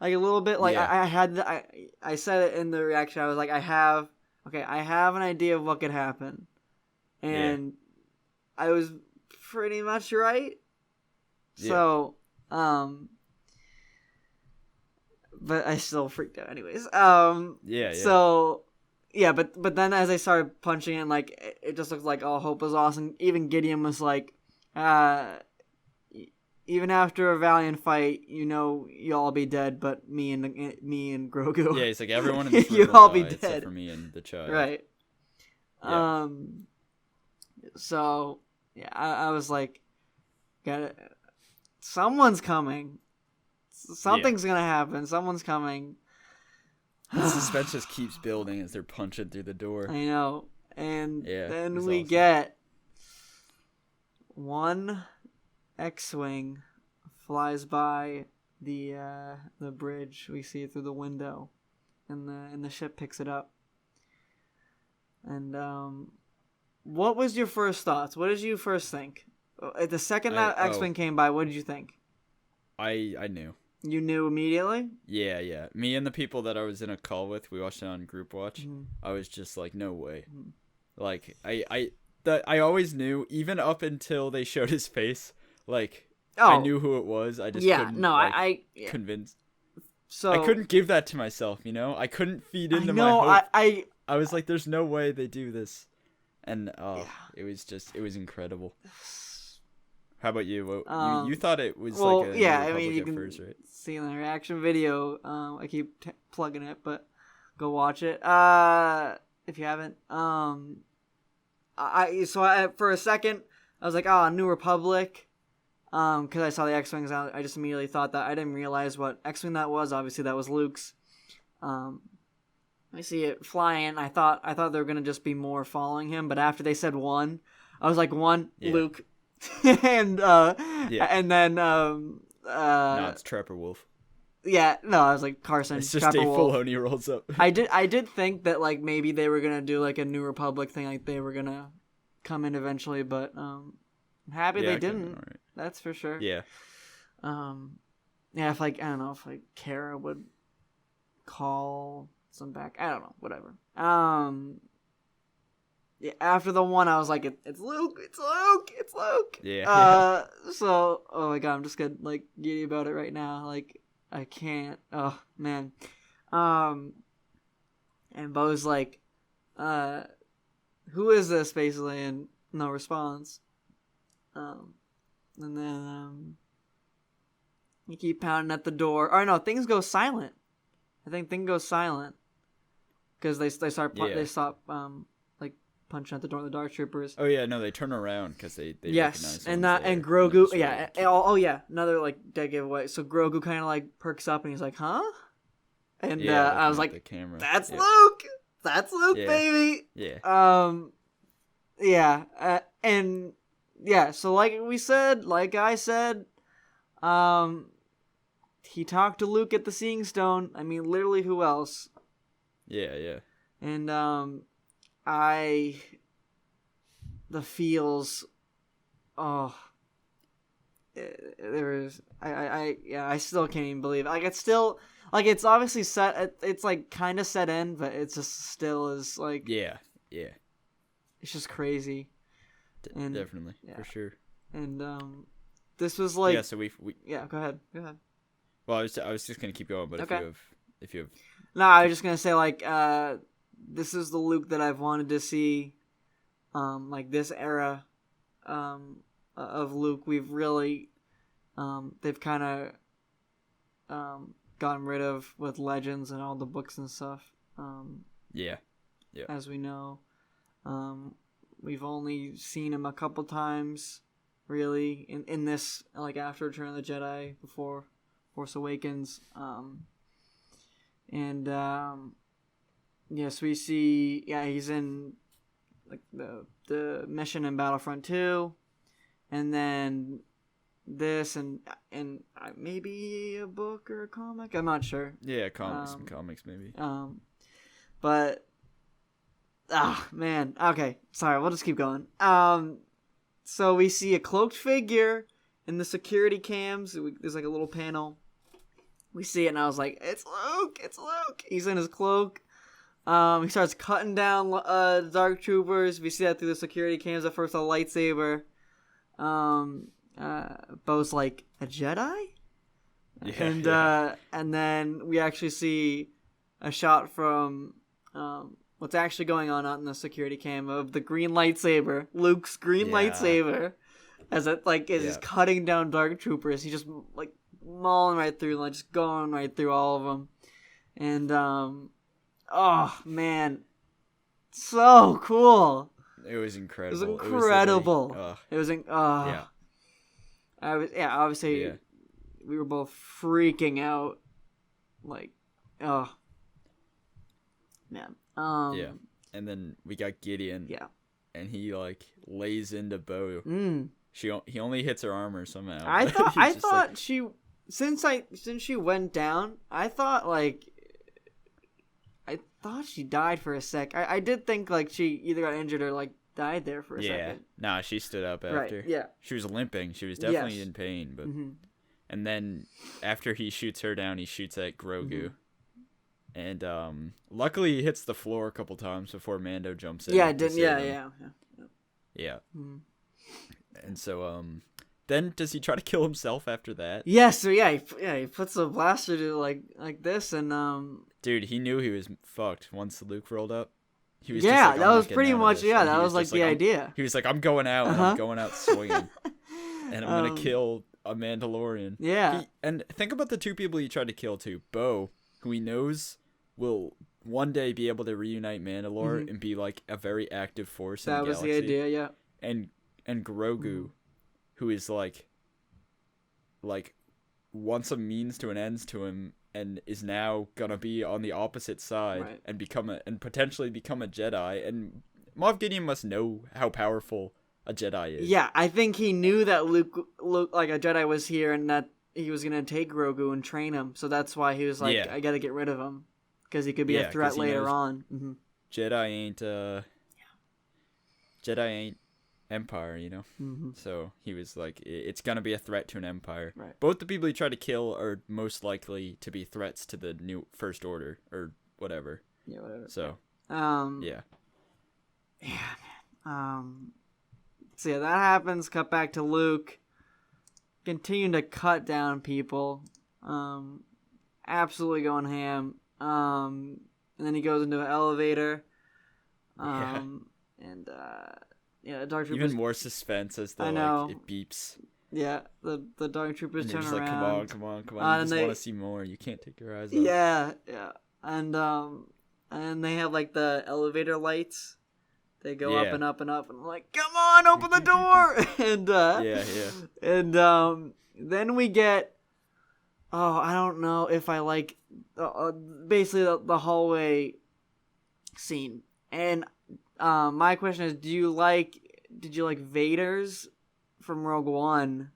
like a little bit. Like I said it in the reaction. I was like, I have an idea of what could happen, and I was pretty much right. Yeah. So, but I still freaked out anyways. So, yeah, but then as I started punching it, like it just looked like all hope was lost, and even Gideon was like, even after a valiant fight, you'll all be dead, but me and Grogu. Yeah, he's like, everyone in this room you'll all be dead dead except for me and the child. Right. Yeah. So yeah, I was like, someone's coming. Something's gonna happen. Someone's coming. The suspense just keeps building as they're punching through the door. I know. And then we awesome. get one X-Wing flies by the bridge. We see it through the window, and the ship picks it up. And what was your first thoughts? What did you first think? The second that X-Wing came by, what did you think? I knew. You knew immediately? Yeah. Me and the people that I was in a call with, we watched it on Group Watch. Mm-hmm. I was just like, no way. Mm-hmm. Like, I always knew, even up until they showed his face, like, I knew who it was. I just couldn't, convince. So I couldn't give that to myself, I couldn't feed into my hope. I was like, there's no way they do this. And, it was incredible. How about you? You thought it was like a you can first, right? See in the reaction video. I keep plugging it, but go watch it if you haven't. For a second I was like, New Republic, because I saw the X-Wings out. I just immediately thought that. I didn't realize what X-Wing that was. Obviously, that was Luke's. I see it flying. I thought they were gonna just be more following him, but after they said one, I was like, Luke. And then no, it's Trapper Wolf. Yeah, no, I was like, Carson. It's just Trapper Dave Wolf. Filoni rolls up. I did think that like maybe they were gonna do like a New Republic thing, like they were gonna come in eventually, but I'm happy they didn't. Right. That's for sure. Yeah. If like I don't know if like Kara would call some back. I don't know. Whatever. Yeah, after the one, I was like, it's Luke. Yeah. So, oh my god, I'm just getting like giddy about it right now. Like, I can't. Oh man. And Bo's like, who is this? Basically, and no response. And then you keep pounding at the door. Or no, things go silent. I think things go silent because they stop punching at the door of the Dark Troopers. Oh yeah, no, they turn around because they recognize and Grogu, another like dead giveaway. So Grogu kind of like perks up and he's like, "Huh?" And I was like, the camera. "That's Luke, baby." Yeah. And yeah, so like I said, he talked to Luke at the Seeing Stone. I mean, literally, who else? Yeah. And the feels, oh, there is, I still can't even believe it. Like, it's still, like, it's obviously set, it's like kind of set in, but it's just still is like, yeah, it's just crazy. And definitely, for sure. And this was like, yeah. So we yeah. Go ahead. Well, I was just gonna keep going, but okay. if you have. No, I was just gonna say like, this is the Luke that I've wanted to see, like this era, of Luke. We've really, they've kind of, gotten rid of with Legends and all the books and stuff. Yeah. As we know, we've only seen him a couple times, really, in this, like, after Return of the Jedi, before Force Awakens. Yes, we see, he's in, like, the mission in Battlefront 2, and then this, and maybe a book or a comic, I'm not sure. Yeah, some comics maybe. But, man, okay, sorry, we'll just keep going. So we see a cloaked figure in the security cams. There's like a little panel. We see it, and I was like, it's Luke! He's in his cloak. He starts cutting down Dark Troopers. We see that through the security cams. At first, a lightsaber. Bo's like, a Jedi? And then we actually see a shot from what's actually going on out in the security cam of the green lightsaber, Luke's green lightsaber, as it like is just cutting down Dark Troopers. He's just like mauling right through, like just going right through all of them. And oh man, so cool! It was incredible. It was incredible. Obviously, we were both freaking out. Like, oh man. And then we got Gideon. Yeah. And he like lays into Bo. He only hits her armor somehow. I thought she since she went down, I thought she died for a sec. I did think like she either got injured or like died there for a second. Nah, she stood up after. Right, yeah. She was limping. She was definitely in pain, but and then after he shoots her down, he shoots at Grogu. And luckily he hits the floor a couple times before Mando jumps in. Yeah, it didn't. Yeah. Mm-hmm. And so then does he try to kill himself after that? Yeah, so he puts a blaster to like this, and dude, he knew he was fucked once Luke rolled up. He was that was pretty much that was like the idea. He was like, I'm going out and I'm going out swinging. And I'm gonna kill a Mandalorian. Yeah. And think about the two people he tried to kill too. Bo, who he knows will one day be able to reunite Mandalore and be like a very active force in the galaxy. That was the idea, yeah. And Grogu, who is like wants a means to an ends to him and is now gonna be on the opposite side and potentially become a Jedi. And Moff Gideon must know how powerful a Jedi is. Yeah, I think he knew that Luke like a Jedi was here and that he was gonna take Grogu and train him. So that's why he was like, I gotta get rid of him. Because he could be a threat later on. Mm-hmm. Jedi ain't Empire, you know? Mm-hmm. So he was like, it's going to be a threat to an Empire. Right. Both the people he tried to kill are most likely to be threats to the new First Order or whatever. Yeah, whatever. So, yeah. Yeah, man. So yeah, that happens. Cut back to Luke. Continuing to cut down people. Absolutely going ham. And then he goes into an elevator. And Dark Troopers. Even more suspense as the it beeps. Yeah, the Dark Troopers turn around. Like, come on. You just want to see more. You can't take your eyes off. Yeah. And they have like the elevator lights. They go up and up and up, and I'm like, come on, open the door! And then we get. Oh, I don't know if I like basically the hallway scene. And my question is, did you like Vader's from Rogue One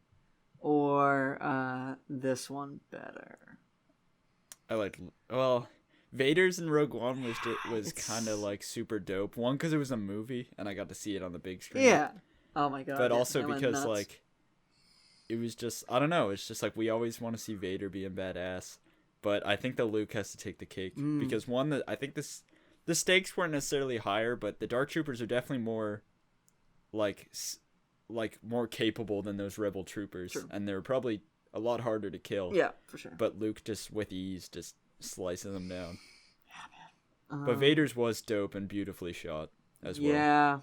or this one better? Vader's in Rogue One was kind of like super dope. One, because it was a movie and I got to see it on the big screen. Yeah. Oh my god. But also because like it was just, I don't know, it's just like we always want to see Vader being badass, but I think that Luke has to take the cake because one, that I think the stakes weren't necessarily higher, but the Dark Troopers are definitely more like more capable than those Rebel troopers. True. And they're probably a lot harder to kill. Yeah, for sure. But Luke just with ease just slices them down. Yeah, man. But Vader's was dope and beautifully shot as well. Yeah.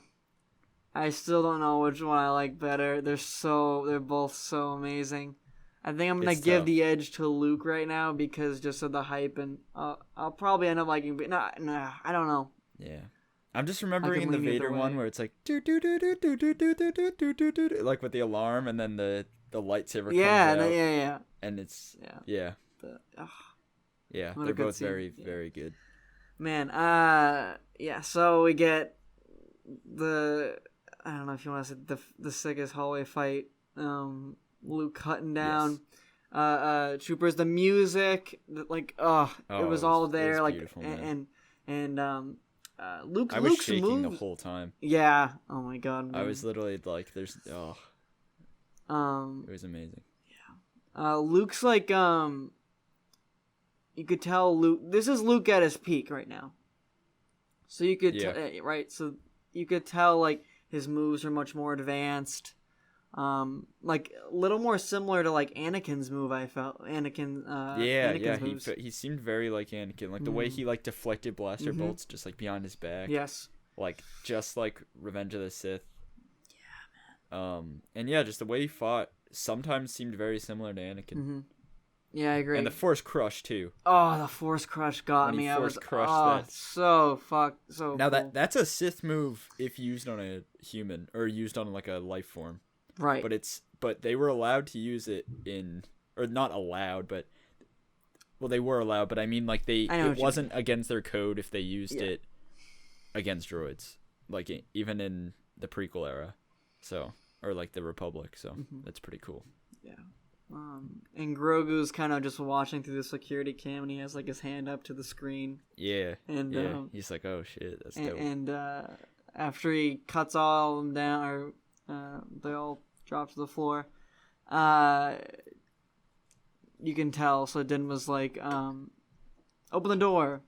I still don't know which one I like better. They're both so amazing. I think I'm gonna give the edge to Luke right now because just of the hype, and I'll probably end up liking. Nah, I don't know. Yeah, I'm just remembering the Vader one where it's like do do do do do do do do do do do like with the alarm, and then the lightsaber comes out. Yeah. And it's yeah. They're both very good. Man, yeah. So we get I don't know if you want to say the sickest hallway fight. Luke cutting down troopers. The music, it was all there. It was and Luke's I was shaking move, the whole time. Yeah. Oh my god. Man. I was literally like, "There's it was amazing." Yeah. Luke's like you could tell Luke. This is Luke at his peak right now. So you could right. So you could tell like his moves are much more advanced. Like a little more similar to like Anakin's move. I felt Anakin's moves. He seemed very like Anakin, like the way he like deflected blaster bolts just like behind his back. Yes, like just like Revenge of the Sith. Yeah, man. And yeah, just the way he fought sometimes seemed very similar to Anakin. Mm-hmm. Yeah, I agree. And the Force Crush too. Oh, the Force Crush got me. I was so cool. Now that's a Sith move if used on a human or used on like a life form. Right. But they were allowed to use it or not allowed, but they were allowed, but I mean like it wasn't against their code if they used it against droids. Like even in the prequel era. So, or like the Republic, so that's pretty cool. Yeah. And Grogu's kind of just watching through the security cam, and he has like his hand up to the screen. Yeah. And he's like, "Oh shit, that's dope." And after he cuts all of them down, or they all drop to the floor, you can tell. So Din was like, "Open the door,"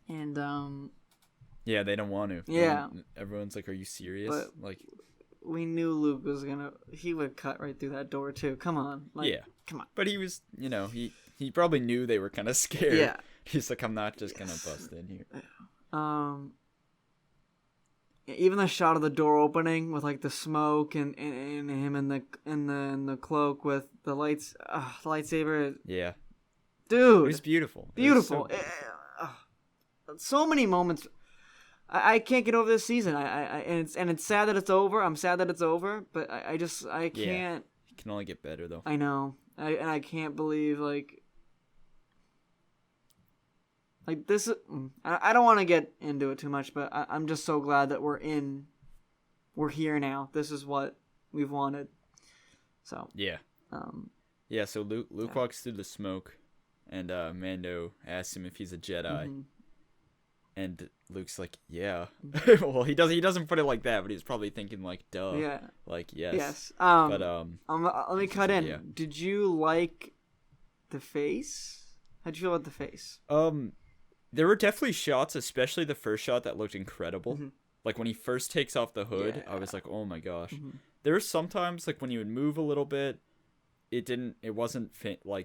and yeah, they don't want to. Yeah, everyone's like, "Are you serious?" But like. We knew Luke was he would cut right through that door too. Come on. Come on. But he was, he probably knew they were kind of scared. Yeah. He's like, I'm not just going to bust in here. Even the shot of the door opening with like the smoke and him in the cloak with the lights, the lightsaber. Yeah. Dude. It was beautiful. Beautiful. So many moments. I can't get over this season. And it's sad that it's over. I'm sad that it's over, but I can't. Yeah. It can only get better though. I know. I can't believe like this. I don't want to get into it too much, but I'm just so glad that we're here now. This is what we've wanted. So yeah. So Luke walks through the smoke, and Mando asks him if he's a Jedi. Mm-hmm. And Luke's like, yeah. Well, he doesn't put it like that, but he's probably thinking like, duh. Yeah. Like, yes. Yes. But let me cut in. Yeah. Did you like the face? How'd you feel about the face? There were definitely shots, especially the first shot, that looked incredible. Mm-hmm. Like when he first takes off the hood, I was like, oh my gosh. Mm-hmm. There were sometimes like when he would move a little bit, it wasn't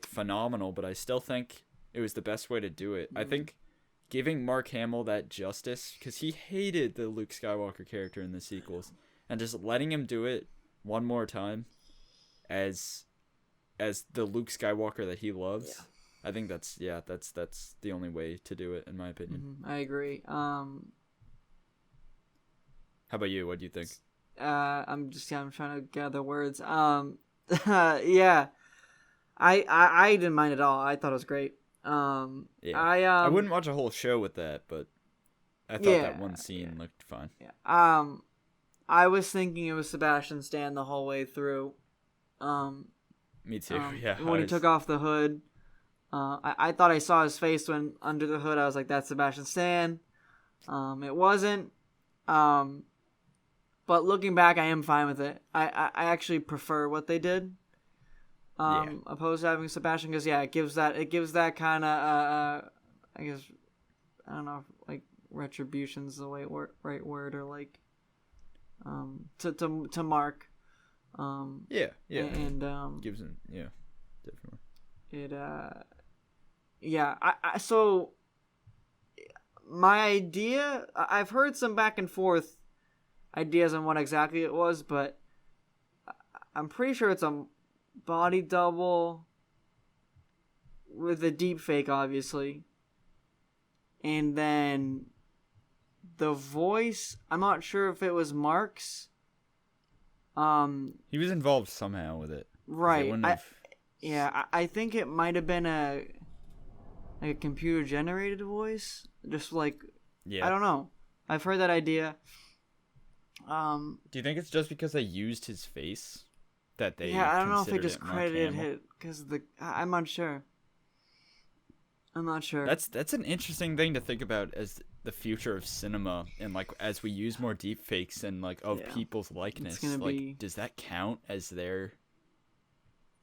phenomenal, but I still think it was the best way to do it. Mm-hmm. I think giving Mark Hamill that justice, because he hated the Luke Skywalker character in the sequels, and just letting him do it one more time as the Luke Skywalker that he loves. Yeah. I think that's the only way to do it, in my opinion. Mm-hmm. I agree. How about you? What do you think? I'm trying to gather words. Yeah, I didn't mind at all. I thought it was great. I wouldn't watch a whole show with that, but I thought that one scene looked fine. Yeah. I was thinking it was Sebastian Stan the whole way through. Me too. Yeah. When he took off the hood, I thought I saw his face when under the hood. I was like, "That's Sebastian Stan." It wasn't. But looking back, I am fine with it. I actually prefer what they did. Opposed to having Sebastian, because it gives that kind of I guess, I don't know if, like, retribution's the right word, or like to Mark. And gives him definitely. So my idea, I've heard some back and forth ideas on what exactly it was, but I'm pretty sure it's a body double with a deep fake, obviously, and then the voice, I'm not sure if it was Mark's. He was involved somehow with it, right? I think it might have been a computer generated voice, just like, I don't know. I've heard that idea. Do you think it's just because they used his face that they? Yeah, I don't know if they just credited it because I'm not sure. That's an interesting thing to think about as the future of cinema, and like as we use more deep fakes and like of people's likeness. Like, does that count as their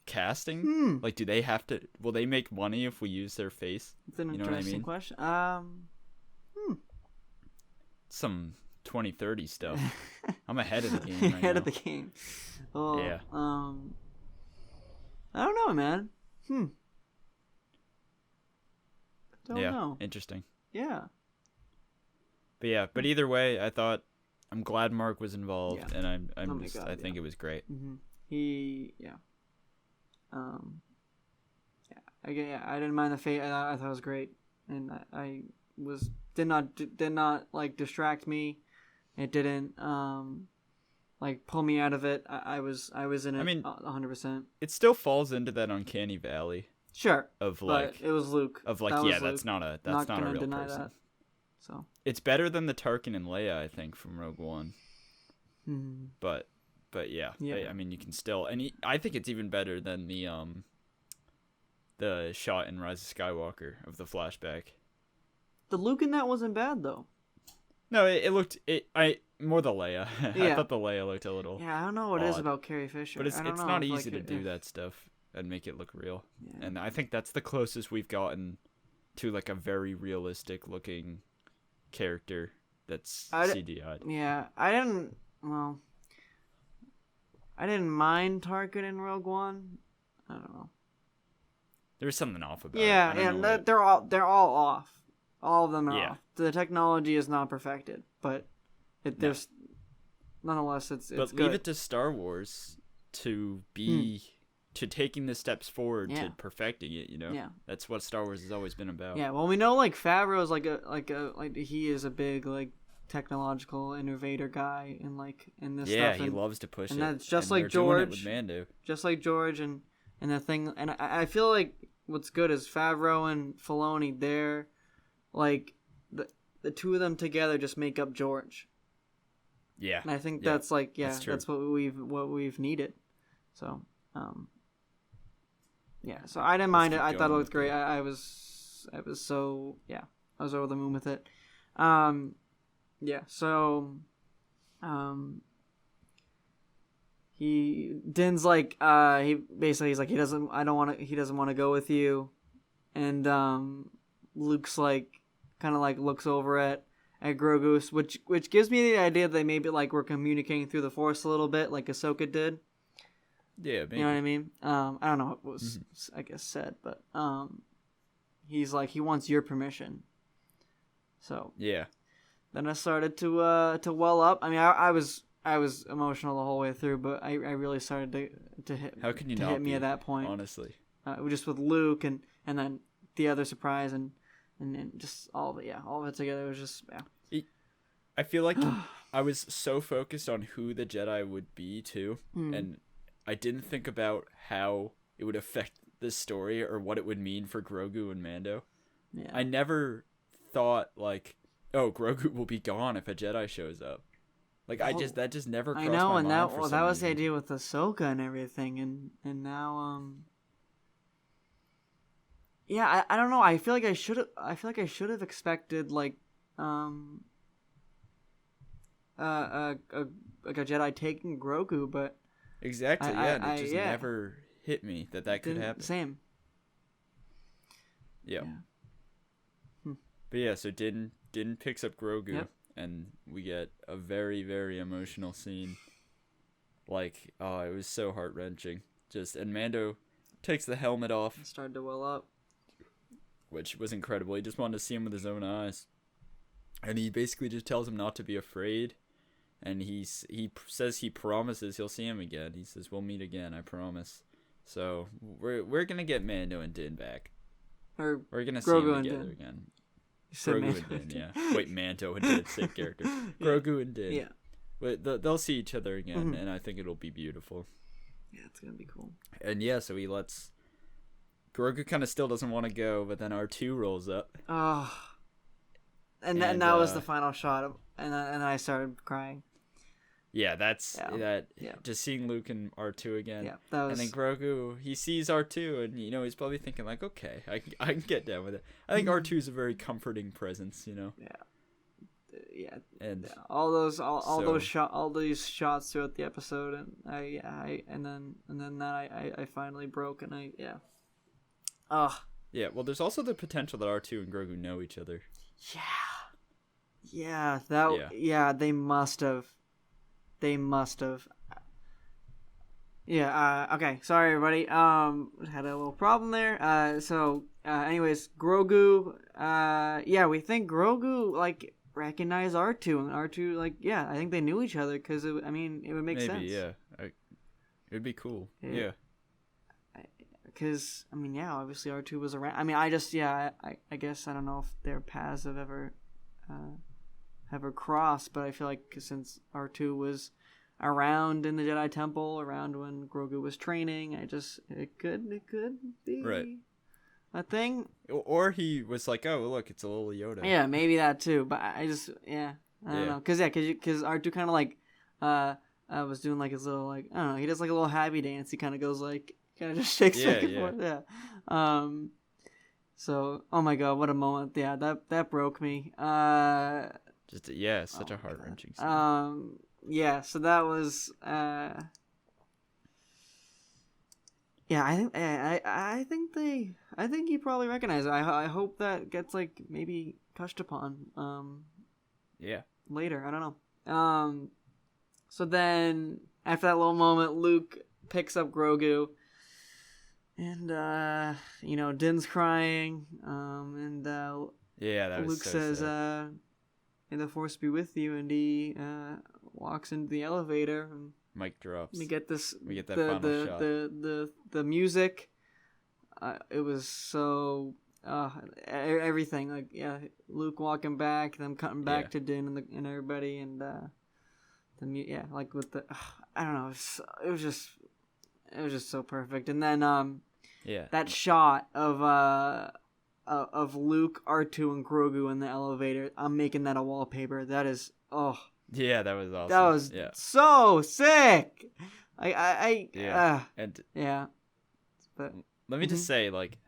casting? Like, do they have to? Will they make money if we use their face? It's an interesting question. Some 2030 stuff. I'm ahead of the game. Ahead of the game. Oh, yeah. I don't know, man. Don't know. Interesting. Yeah. But either way, I'm glad Mark was involved, and I think it was great. I didn't mind the fate. I thought it was great, and I did not like distract me. It didn't like pull me out of it. I was in it. I mean, 100%. It still falls into that uncanny valley. Sure. Of like, but it was Luke. Of like, that's not a real person. That. So it's better than the Tarkin and Leia, I think, from Rogue One. But yeah. I mean, you can still, and I think it's even better than the shot in Rise of Skywalker of the flashback. The Luke in that wasn't bad though. No, more the Leia. I thought the Leia looked a little. Yeah, I don't know what it is about Carrie Fisher, but it's not easy to do that stuff and make it look real. Yeah. And I think that's the closest we've gotten to like a very realistic looking character that's CGI'd. Yeah, I didn't mind Tarkin in Rogue One. I don't know. There's something off about it. Yeah, they're all off. All of them are off. The technology is not perfected, but there's nonetheless it's but good. Leave it to Star Wars to be to taking the steps forward to perfecting it. That's what Star Wars has always been about. Yeah, well, we know like Favreau's like he is a big like technological innovator guy in this stuff. Yeah, he loves to push it. And that's just like George. With Mando. Just like George and the thing, and I feel like what's good is Favreau and Filoni. They're like the two of them together just make up George. Yeah, and I think that's like that's what we've needed. So so I didn't mind it. I thought it looked great. I was so I was over the moon with it. Din's like he's like he doesn't want to go with you, and Luke's like kind of like looks over at Grogu, which gives me the idea that they maybe like were communicating through the Force a little bit, like Ahsoka did. Yeah, maybe. You know what I mean? I don't know what was I guess said, but he's like he wants your permission. So yeah. Then I started to well up. I mean, I was emotional the whole way through, but I really started to hit. How can you not hit me at that point? Honestly, just with Luke and then the other surprise and just all of it together was just I feel like I was so focused on who the Jedi would be too, and I didn't think about how it would affect the story or what it would mean for Grogu and Mando. Yeah. I never thought like, oh, Grogu will be gone if a Jedi shows up. Like that just never crossed I know, my and mind. that was the idea with Ahsoka and everything, and now yeah, I don't know. I feel like I should have expected like like a Jedi taking Grogu, but exactly, and it just never hit me that could happen. Same. Yeah. But yeah, so Din picks up Grogu, and we get a very, very emotional scene. Like, oh, it was so heart-wrenching. And Mando takes the helmet off. It started to well up. Which was incredible. He just wanted to see him with his own eyes. And he basically just tells him not to be afraid. And he says he promises he'll see him again. He says, we'll meet again, I promise. So, we're going to get Mando and Din back. We're going to see them together again. Grogu and Din, yeah. Wait, Mando and Din, same character. Grogu and Din. Yeah. But they'll see each other again, and I think it'll be beautiful. Yeah, it's going to be cool. And yeah, so he lets... Grogu kind of still doesn't want to go, but then R2 rolls up. Oh. And that was the final shot, and I started crying. Yeah, just seeing Luke and R2 again. Yeah, that was... And then Grogu, he sees R2, and he's probably thinking like, okay, I can get down with it. I think R2 is a very comforting presence, Yeah, and all these shots throughout the episode, and I finally broke, and yeah. Well, there's also the potential that R2 and Grogu know each other. Yeah, they must have. Yeah. Okay. Sorry, everybody. Had a little problem there. Anyways, Grogu. We think Grogu like recognized R2, and R2 like I think they knew each other because it would make sense. Maybe it'd be cool. Yeah. Because obviously R2 was around. I guess I don't know if their paths have ever crossed, but I feel like since R2 was around in the Jedi Temple, around when Grogu was training, it could be a thing. Or he was like, oh look, it's a little Yoda. Yeah, maybe that too. But I don't know, because R2 kind of like was doing like his little like I don't know, he does like a little happy dance. He kind of goes like just shakes back and forth. Yeah. So, oh my god, what a moment. Yeah, that broke me. Such a heart-wrenching scene. So that was I think he probably recognized it. I hope that gets like maybe touched upon later. I don't know. So then after that little moment, Luke picks up Grogu. And Din's crying, and that was Luke so says, sad. "May the Force be with you," and he walks into the elevator. And mic drops. We get that final shot. The music. It was so everything like Luke walking back, them cutting back to Din and everybody, and like with the I don't know, it was just so perfect. And then that shot of Luke, R2, and Grogu in the elevator, I'm making that a wallpaper. That is that was awesome. That was so sick. But let me just say, like,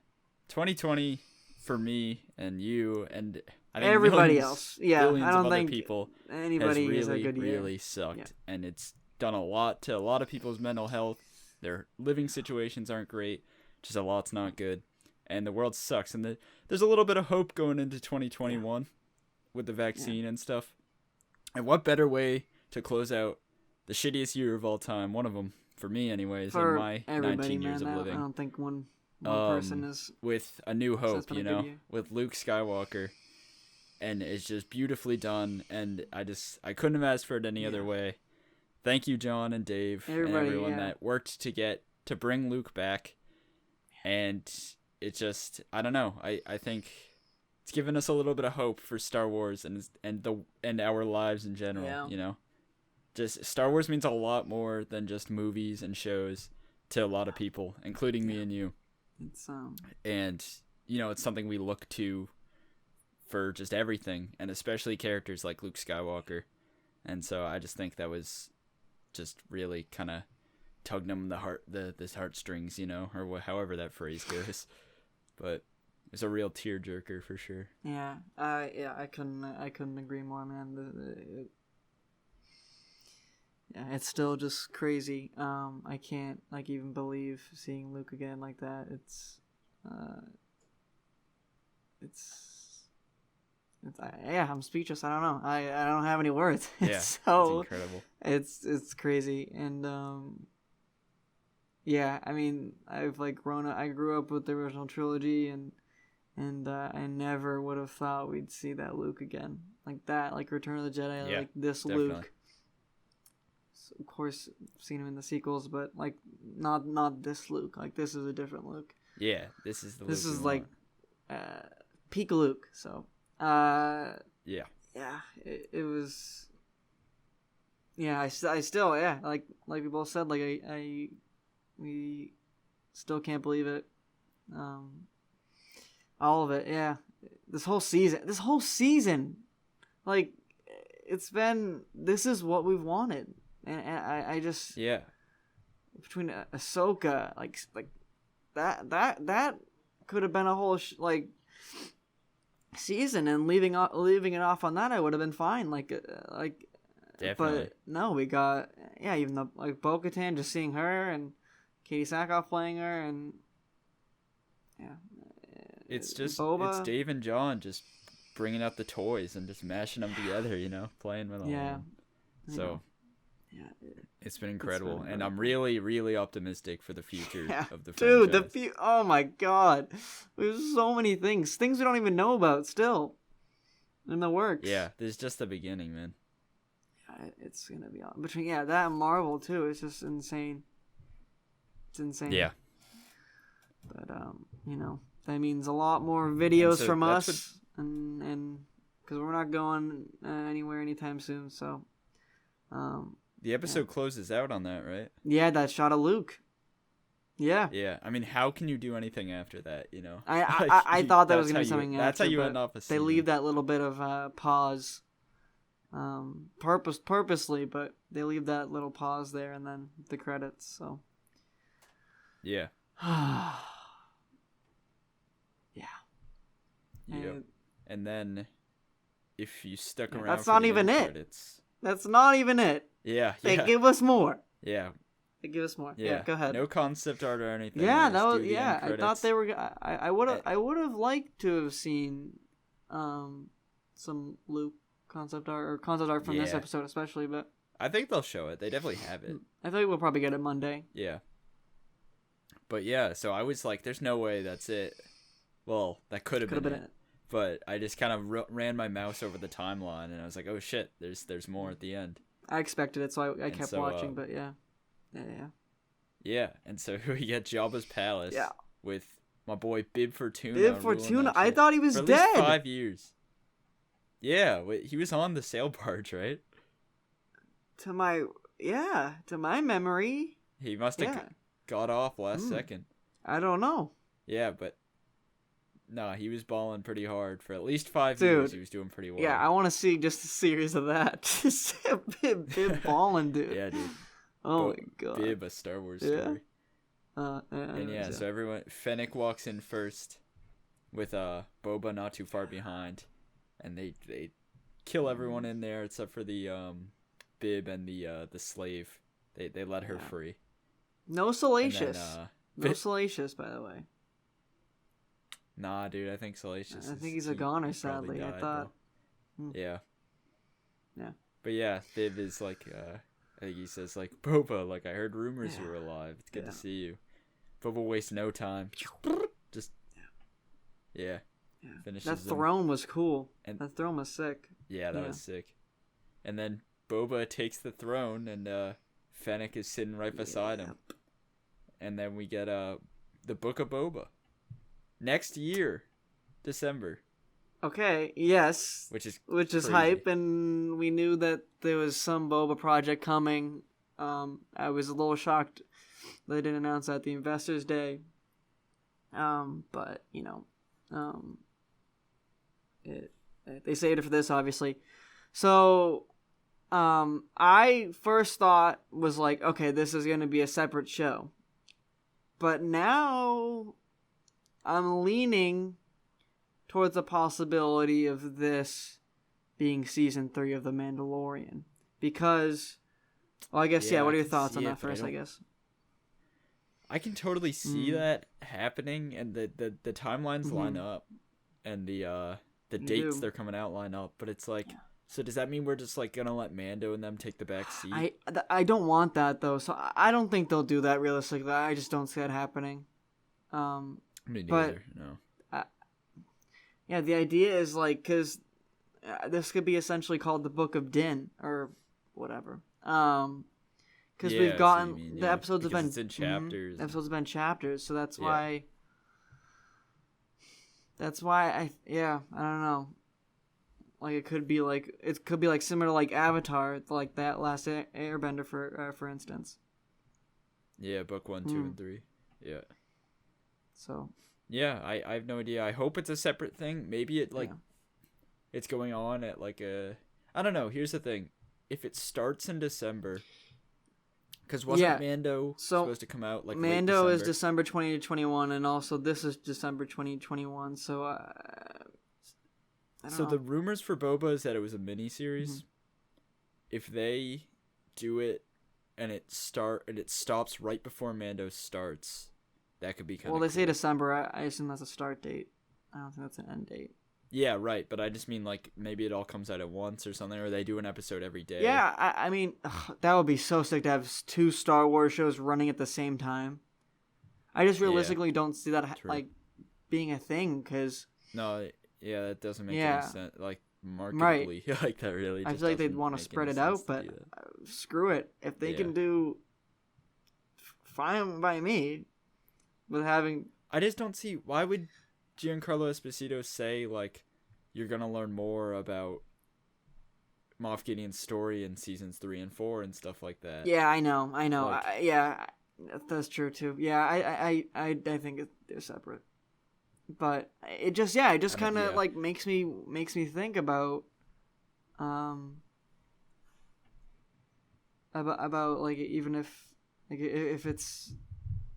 2020 for me and you and I think everybody else, billions I don't of other think people anybody has is a good year. really sucked, and it's done a lot to a lot of people's mental health. Their living situations aren't great. Just a lot's not good, and the world sucks. And there's a little bit of hope going into 2021 with the vaccine and stuff. And what better way to close out the shittiest year of all time? One of them, for me anyways, for in my 19 years of living. I don't think one person is with A New Hope, with Luke Skywalker, and it's just beautifully done. And I couldn't have asked for it any other way. Thank you, John and Dave, and everyone that worked to bring Luke back. And it just, I don't know. I think it's given us a little bit of hope for Star Wars and our lives in general. Just Star Wars means a lot more than just movies and shows to a lot of people, including me and you. It's and it's something we look to for just everything, and especially characters like Luke Skywalker. And so I just think that was just really kind of tugged him this heartstrings, you know, or however that phrase goes. But it's a real tearjerker for sure. Yeah, I couldn't agree more, man. Yeah, it's still just crazy. I can't even believe seeing Luke again like that. I'm speechless. I don't know. I don't have any words. Yeah, it's so incredible. It's crazy, and yeah. I mean, I've grown up. I grew up with the original trilogy, and I never would have thought we'd see that Luke again, like that, like Return of the Jedi, yeah, like this definitely. Luke. So, of course, seen him in the sequels, but not this Luke. Like this is a different Luke. Yeah, this is the. This Luke is peak Luke. So. Yeah. Yeah. It was. Yeah, I still like we both said, like we still can't believe it. All of it, yeah. This whole season, like this is what we've wanted, and I just between Ahsoka, like that could have been a whole season, and leaving it off on that, I would have been fine. Definitely. But no, we got even the bo-katan, just seeing her and Katie Sackhoff playing her, and it's just Boba. It's Dave and John just bringing out the toys and just mashing them together, you know, playing with them. Yeah. So it's been incredible, incredible. And I'm really, really optimistic for the future of the franchise. Dude, oh my god, there's so many things we don't even know about still in the works. Yeah, this is just the beginning, man. Yeah, it's gonna be between that and Marvel too. It's just insane. It's insane. Yeah. But you know, that means a lot more videos from us, and because we're not going anywhere anytime soon, so the episode closes out on that, right? Yeah, that shot of Luke. Yeah. Yeah, I mean, how can you do anything after that, you know? I thought that was going to be something after. That's how you end off a season. They leave that little bit of pause purposely, but they leave that little pause there, and then the credits, so. Yeah. Yeah. And then, if you stuck around that's for not the even end it. credits... That's not even it. Yeah. They give us more. Yeah. They give us more. Yeah, go ahead. No concept art or anything. Yeah, that was. Yeah, I thought they were. I would have liked to have seen, some Luke concept art from this episode, especially. But I think they'll show it. They definitely have it. I think we'll probably get it Monday. Yeah. But yeah, so I was like, "There's no way that's it." Well, that could have been it. But I just kind of ran my mouse over the timeline, and I was like, "Oh shit, there's more at the end." I expected it, so I kept watching. But yeah. And so we get Jabba's palace. With my boy Bib Fortuna. I thought he was dead. For at least 5 years. Yeah, he was on the sail barge, right? To my memory, he must have got off last second. I don't know. Yeah, but. No, he was balling pretty hard for at least 5 years. He was doing pretty well. Yeah, I want to see just a series of that. Just Bib balling, dude. Yeah, dude. Oh my god. Bib, a Star Wars story. And so everyone, Fennec walks in first with Boba not too far behind, and they kill everyone in there except for the Bib and the slave. They let her free. No Salacious. No Salacious, by the way. Nah, dude, I think Salacious. I think he's a goner, sadly. Died, I thought. Yeah. Yeah. But yeah, Bib is like, I think he says, like, Boba, like, I heard rumors you were alive. It's good to see you. Boba wastes no time. Just, finishes that throne was cool. And that throne was sick. Yeah, that was sick. And then Boba takes the throne, and Fennec is sitting right beside him. And then we get the Book of Boba. Next year, December. Okay, yes. Which is crazy. Hype, and we knew that there was some Boba project coming. I was a little shocked they didn't announce that at the Investors Day. But you know, they saved it for this, obviously. So I first thought was like, okay, this is going to be a separate show. But now I'm leaning towards the possibility of this being season 3 of The Mandalorian. Because, well, I guess, what are your thoughts on that first, I guess? I can totally see that happening, and the timelines line up, and the dates they're coming out line up, but it's like, so does that mean we're just like gonna let Mando and them take the back seat? I don't want that though, so I don't think they'll do that realistically. I just don't see that happening. Me neither. No. Yeah, the idea is like, because this could be essentially called the Book of Din or whatever. Because we've gotten the episodes have been in chapters. Episodes have been chapters, so that's why. That's why I don't know. Like it could be like similar to like Avatar, like that last Airbender for instance. Yeah, book 1, 2, and 3. Yeah. So. Yeah, I have no idea. I hope it's a separate thing. Maybe it it's going on at like a, I don't know. Here's the thing, if it starts in December, because wasn't Mando supposed to come out like Mando is December 2021, and also this is December 2021. So I don't know. The rumors for Boba is that it was a mini series. If they do it and it stops right before Mando starts, that could be kind of they say December. I assume that's a start date. I don't think that's an end date. Yeah, right. But I just mean like maybe it all comes out at once or something, or they do an episode every day. Yeah, I mean, that would be so sick to have 2 Star Wars shows running at the same time. I just realistically don't see that like being a thing, because... No, that doesn't make any sense. Like, marketably, like that really just I feel like they'd want to spread it out, but screw it. If they can do... Fine by me with having... I just don't see... Why would Giancarlo Esposito say, like, you're going to learn more about Moff Gideon's story in seasons 3 and 4 and stuff like that? Yeah, I know. Like, that's true, too. Yeah, I think they're separate. But it just kind of, like, makes me think about like, even if it's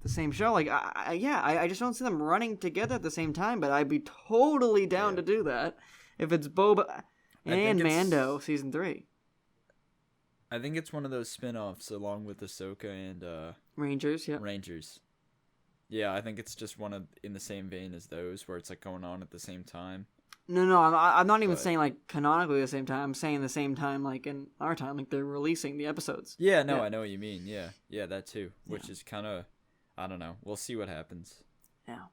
the same show, like I just don't see them running together at the same time, but I'd be totally down to do that if it's Boba and Mando season 3. I think it's one of those spin-offs along with Ahsoka and Rangers. Yeah, I think it's just one in the same vein as those, where it's like going on at the same time. No, I'm not even saying like canonically the same time. I'm saying the same time, like in our time, like they're releasing the episodes. Yeah, no, I know what you mean. Yeah, that too. Which is kind of, I don't know. We'll see what happens. Yeah.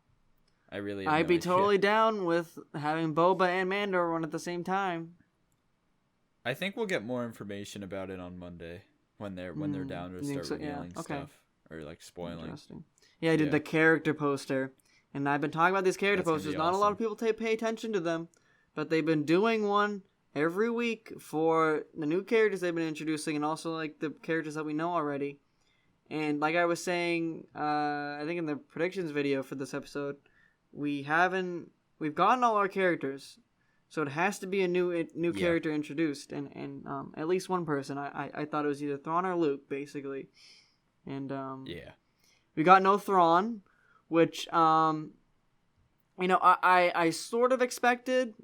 I'd be totally down with having Boba and Mando run at the same time. I think we'll get more information about it on Monday when they're down to start revealing stuff or like spoiling. Interesting. Yeah, I did the character poster. And I've been talking about these character posters. Not a lot of people pay attention to them, but they've been doing one every week for the new characters they've been introducing, and also like the characters that we know already. And like I was saying, I think in the predictions video for this episode, we've gotten all our characters, so it has to be a new character introduced, and at least one person. I thought it was either Thrawn or Luke, basically, and we got no Thrawn. Which, I sort of expected.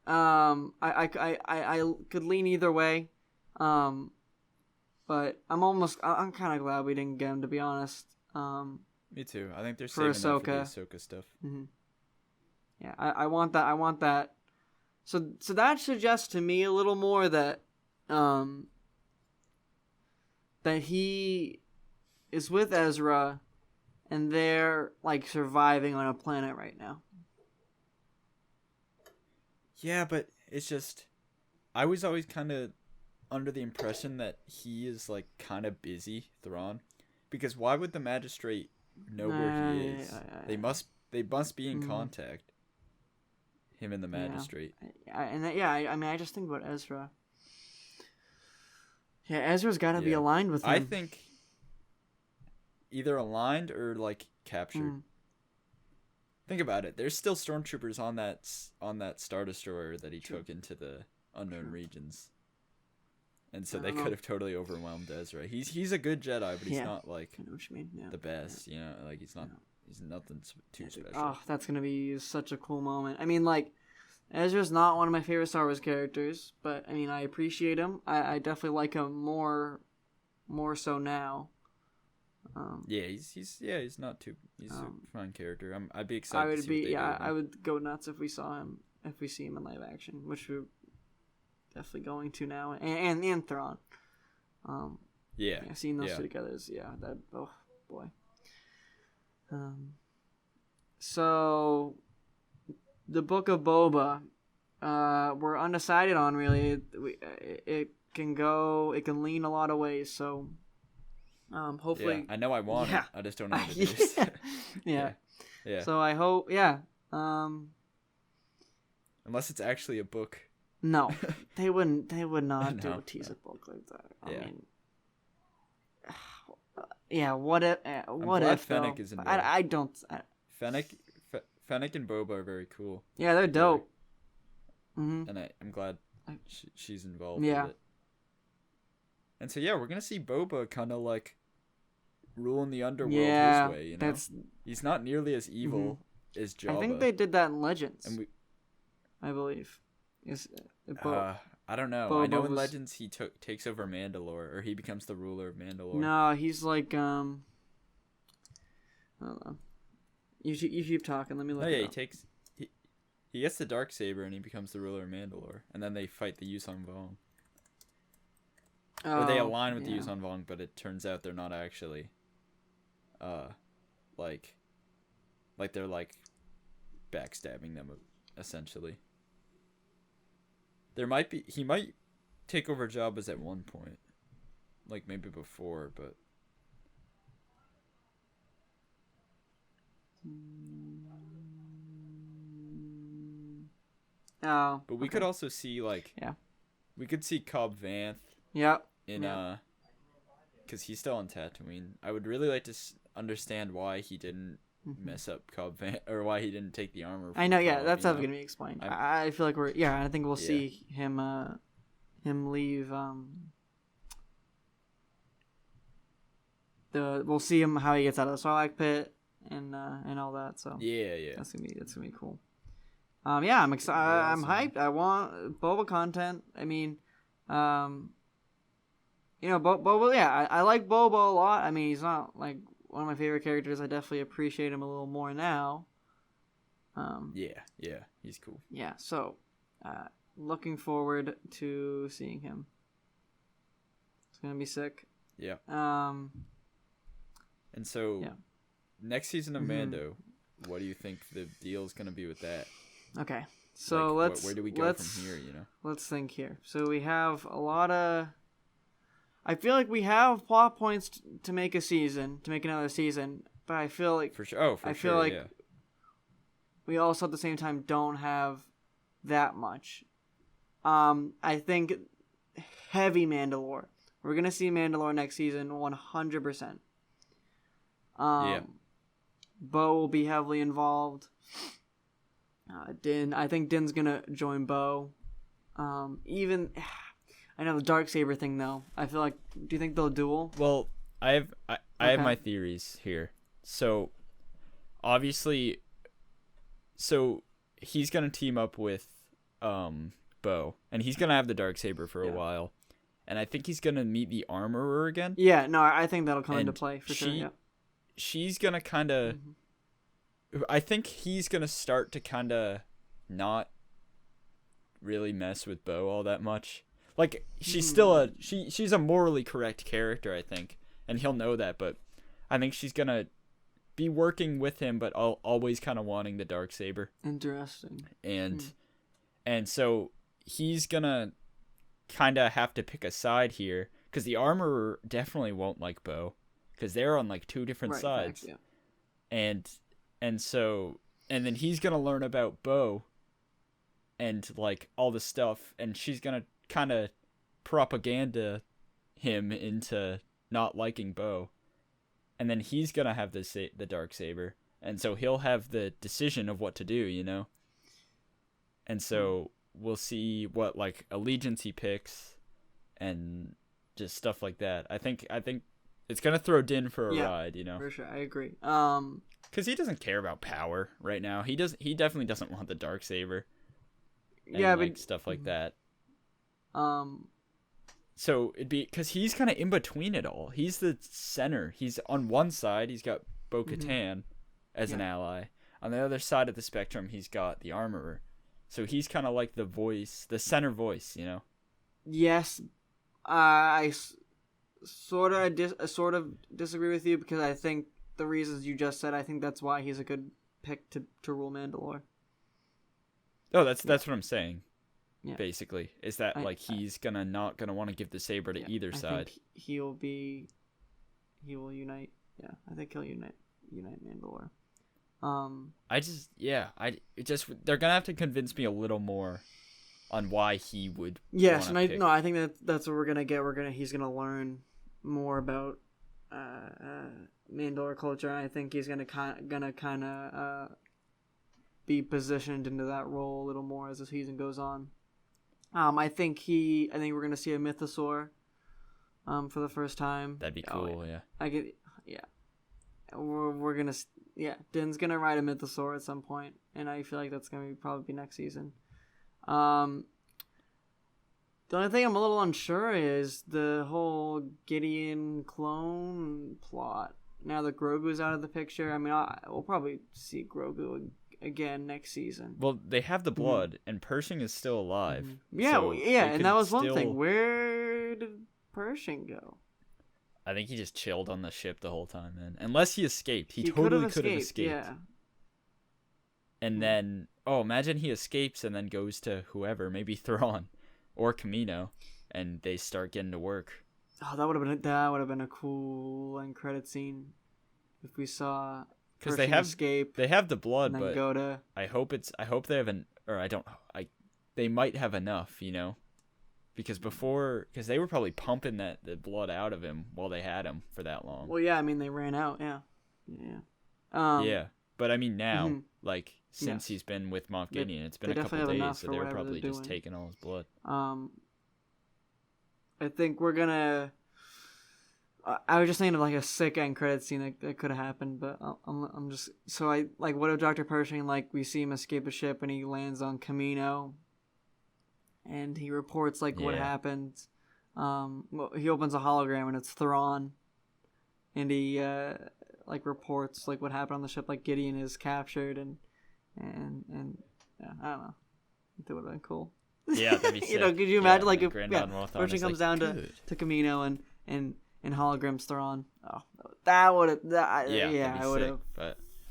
I could lean either way. But I'm kind of glad we didn't get him, to be honest. Me too. I think they're saving that for the Ahsoka stuff. Mm-hmm. Yeah, I want that. So that suggests to me a little more that he is with Ezra, and they're, like, surviving on a planet right now. Yeah, but it's just... I was always kind of under the impression that he is, like, kind of busy, Thrawn. Because why would the Magistrate know where he is? They must be in contact. Him and the Magistrate. I just think about Ezra. Yeah, Ezra's got to be aligned with him. I think... either aligned or like captured. Think about it. There's still stormtroopers on that Star Destroyer that he took into the unknown regions. And so they could have totally overwhelmed Ezra. He's a good Jedi, but he's not like I know what you mean. Yeah. the best. You know, like he's nothing too special. Oh, that's gonna be such a cool moment. I mean, like, Ezra's not one of my favorite Star Wars characters, but I mean, I appreciate him. I definitely like him more so now. He's not too. He's a fun character. I'd be excited. I would go nuts if we see him in live action, which we're definitely going to now, and Thrawn. Seeing those two together is that oh boy. So the Book of Boba, we're undecided on really. It can lean a lot of ways. So hopefully, I know I want it. I just don't know what it is. Yeah. So I hope, unless it's actually a book. No, they would not do a teaser book like that. I mean, what if Fennec though? is involved. I don't. Fennec and Boba are very cool. Yeah, they're dope. And I'm glad she's involved with it. And so we're gonna see Boba kind of like ruling the underworld his way. You know, he's not nearly as evil as Jabba. I think they did that in Legends. I believe. I don't know. I know in Legends he takes over Mandalore, or he becomes the ruler of Mandalore. No, he's like I don't know. You keep talking. Let me look. He gets the Darksaber and he becomes the ruler of Mandalore, and then they fight the Yuuzhan Vong. Or they align with the Yuuzhan Vong, but it turns out they're not actually, like they're like backstabbing them essentially. He might take over Jabba's at one point, like maybe before, but. Oh. But we could also see we could see Cobb Vanth. Yep. Because he's still on Tatooine. I would really like to understand why he didn't mess up Cobb Vanth, or why he didn't take the armor. I know. Yeah, that's definitely gonna be explained. I feel like we're. Yeah, I think we'll see him. Him leave. We'll see him how he gets out of the Sarlacc pit and all that. So that's gonna be cool. I'm excited. I'm hyped. I want Boba content. I mean, Boba. Yeah, I like Boba a lot. I mean, he's not like one of my favorite characters. I definitely appreciate him a little more now. He's cool. Yeah, so looking forward to seeing him. It's gonna be sick. Yeah. And so, next season of Mando, what do you think the deal is gonna be with that? Okay, so where do we go from here? You know, let's think here. So we have a lot of. I feel like we have plot points to make another season, but I feel like for sure. I feel like we also at the same time don't have that much. I think heavy Mandalore. We're gonna see Mandalore next season, 100%. Bo will be heavily involved. I think Din's gonna join Bo. Even. I know the Darksaber thing though. I feel like. Do you think they'll duel? Well, I have my theories here. So, obviously, he's gonna team up with Bo, and he's gonna have the Darksaber for a while, and I think he's gonna meet the Armorer again. Yeah, no, I think that'll come into play for sure. Yeah. She's gonna kind of. I think he's gonna start to kind of not really mess with Bo all that much. Like she's still she's a morally correct character, I think, and he'll know that. But I think she's gonna be working with him, but always kind of wanting the Darksaber. Interesting. And so he's gonna kind of have to pick a side here, because the Armorer definitely won't like Bo, because they're on like two different sides. Facts, And then he's gonna learn about Bo and like all the stuff, and she's gonna kind of propaganda him into not liking Bo, and then he's gonna have the Darksaber, and so he'll have the decision of what to do, you know. And so we'll see what like allegiance he picks, and just stuff like that. I think it's gonna throw Din for a ride, you know. For sure, I agree. Because he doesn't care about power right now. He definitely doesn't want the Darksaber. Yeah, but stuff like that. So it'd be because he's kind of in between it all. He's the center. He's on one side. He's got bo-katan as an ally. On the other side of the spectrum, he's got the armorer. So he's kind of like the voice, the center voice, you know. Yes, I sort of disagree with you because I think the reasons you just said. I think that's why he's a good pick to rule Mandalore. Oh, that's what I'm saying. Yeah. Basically, is that he's not gonna want to give the saber to either side. Think he will unite. Yeah, I think he'll unite Mandalore. They're gonna have to convince me a little more on why he would. Yes, and I think that's what we're gonna get. He's gonna learn more about Mandalore culture. And I think he's gonna kind of be positioned into that role a little more as the season goes on. I think we're gonna see a mythosaur, for the first time. That'd be cool. We're gonna Din's gonna ride a mythosaur at some point, and I feel like that's gonna probably be next season. The only thing I'm a little unsure is the whole Gideon clone plot. Now that Grogu's out of the picture, I mean, we'll probably see Grogu again next season. Well, they have the blood, and Pershing is still alive. Yeah, so and that was one thing. Where did Pershing go? I think he just chilled on the ship the whole time, man. Unless he escaped. He totally could have escaped. Yeah. And then, imagine he escapes and then goes to whoever, maybe Thrawn or Kamino, and they start getting to work. Oh, that would have been a cool end credit scene if we saw. Because they have the blood, but I hope they have they might have enough, you know, because they were probably pumping the blood out of him while they had him for that long. Well, yeah, I mean they ran out, yeah. But I mean now, since he's been with Moff Gideon, it's been a couple days, so they were probably just taking all his blood. I think we're gonna. I was just thinking of a sick end credit scene that could have happened, but I'm just what if Dr. Pershing we see him escape a ship and he lands on Kamino, and he reports what happened. He opens a hologram and it's Thrawn, and he reports what happened on the ship, Gideon is captured and yeah, I don't know. That would have been cool. Yeah, that'd be sick. Could you imagine if Pershing comes down to Kamino and holograms Thrawn. Oh, that would have. I would have.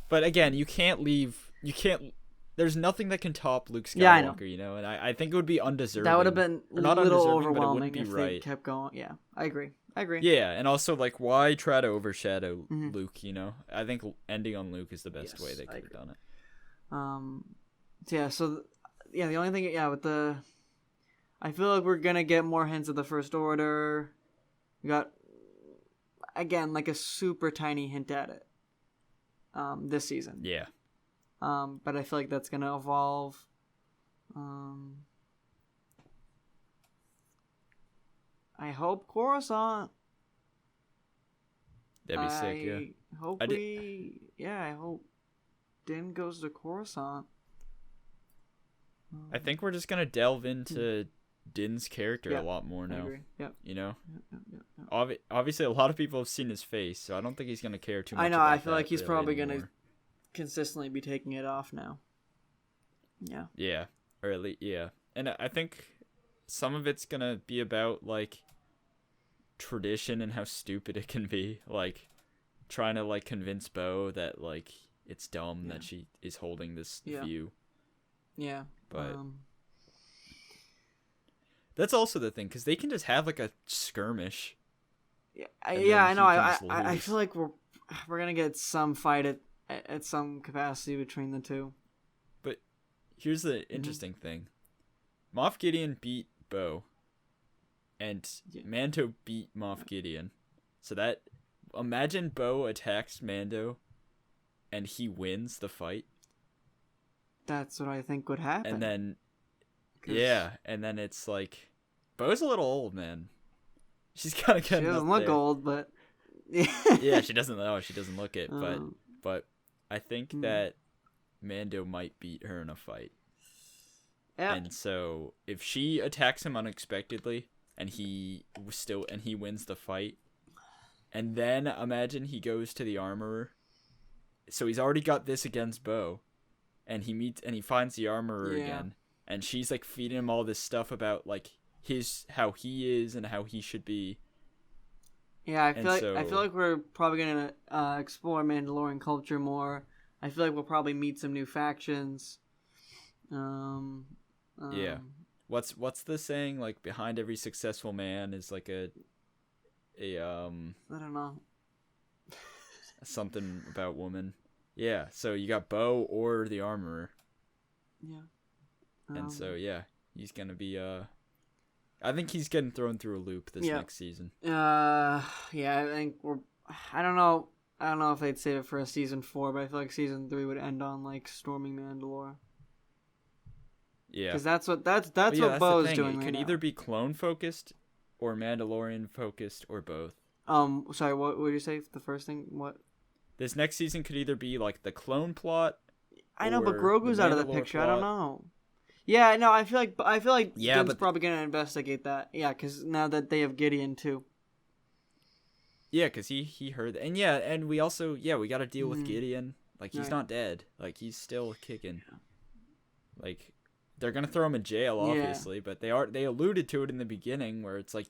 But again, you can't. There's nothing that can top Luke Skywalker. Yeah, I know. You know, and I think it would be undeserving. That would have been a little overwhelming if they kept going. Yeah, I agree. Yeah, and also why try to overshadow Luke? You know, I think ending on Luke is the best way they could have done it. The only thing, with the, I feel like we're gonna get more hints of the First Order. We got, again, a super tiny hint at it this season. Yeah. But I feel like that's going to evolve. I hope Coruscant. That'd be sick, yeah. I hope Din goes to Coruscant. I think we're just going to delve into Din's character a lot more now. I agree. Yep. You know? Yep. Obviously, a lot of people have seen his face, so I don't think he's going to care too much. I know. I feel like he's probably going to consistently be taking it off now. Yeah. Yeah. Or at least, yeah. And I think some of it's going to be about, tradition and how stupid it can be. Trying to, convince Bo that, it's dumb that she is holding this view. Yeah. But... That's also the thing, because they can just have a skirmish. Yeah, I know. I feel like we're gonna get some fight at some capacity between the two. But here's the interesting thing: Moff Gideon beat Bo, and Mando beat Moff Gideon. So that imagine Bo attacks Mando, and he wins the fight. That's what I think would happen. And then, and then it's Bo's a little old, man. She's kind of She getting doesn't up look there. old, but Yeah, she doesn't know. She doesn't look it, but I think that Mando might beat her in a fight. Yeah. And so if she attacks him unexpectedly and he wins the fight, and then imagine he goes to the armorer. So he's already got this against Bo, and he finds the armorer again, and she's like feeding him all this stuff about like how he is and how he should be. Yeah, I feel like we're probably gonna explore Mandalorian culture more. I feel like we'll probably meet some new factions. Yeah. What's the saying? Like behind every successful man is like a I don't know. Something about woman. Yeah. So you got Bo or the armorer. Yeah. And so he's gonna be I think he's getting thrown through a loop this next season. I think I don't know if they'd save it for a season 4, but I feel like season 3 would end on like storming Mandalore. Yeah, because that's what Bo's doing. It could either be clone focused, or Mandalorian focused, or both. Sorry, what did you say? The first thing, what? This next season could either be like the clone plot. I know, but Grogu's out of the picture. Plot. I don't know. Yeah, no, I feel like Din's probably gonna investigate that. Yeah, because now that they have Gideon too. Yeah, because he heard that. And we also we got to deal with Gideon. Like he's not dead. Like he's still kicking. Like they're gonna throw him in jail, obviously, but they alluded to it in the beginning where it's like,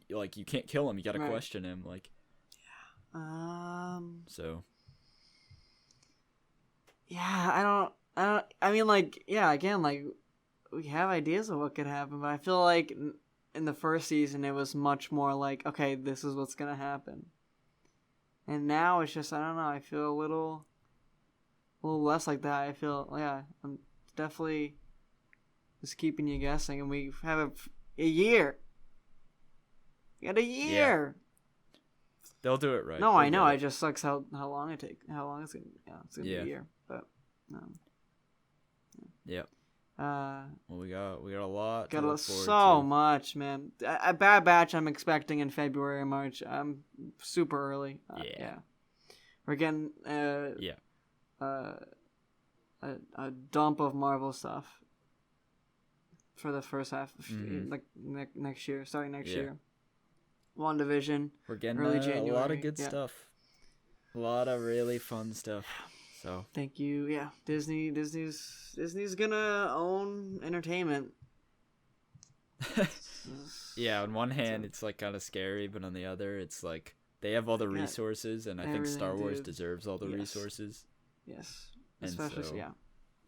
you can't kill him. You got to question him. Like, So. Yeah, I mean, like, again, like, we have ideas of what could happen, but I feel like in the first season it was much more like, okay, this is what's gonna happen. And now it's just, I don't know, I feel a little less like that. I feel, I'm definitely just keeping you guessing, and we have a year. We got a year. Yeah. They'll do it right. No, I know. It just sucks how long it takes. How long it's gonna be a year, but. Yep. Well, we got a lot. Got so much, man. A Bad Batch I'm expecting in February or March. I'm super early. We're getting a dump of Marvel stuff for the first half of like next year. Starting next year. WandaVision. We're getting early January. A lot of good stuff. A lot of really fun stuff. So thank you. Yeah, Disney's gonna own entertainment. On one hand, it's like kind of scary, but on the other, it's like they have all the resources, and I think Star Wars deserves all the resources. Yes, and especially so,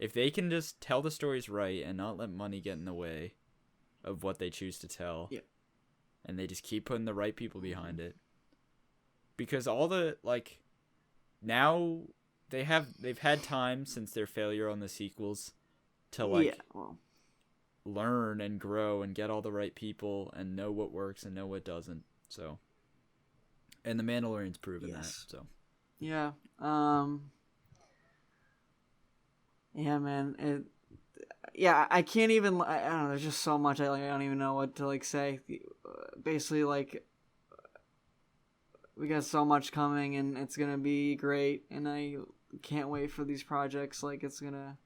if they can just tell the stories right and not let money get in the way of what they choose to tell, and they just keep putting the right people behind it, because all the now. They've had time since their failure on the sequels to learn and grow and get all the right people and know what works and know what doesn't. So, and the Mandalorian's proven that. So, man. I can't even. I don't know. There's just so much. I don't even know what to say. Basically, we got so much coming, and it's gonna be great, and I can't wait for these projects. It's gonna.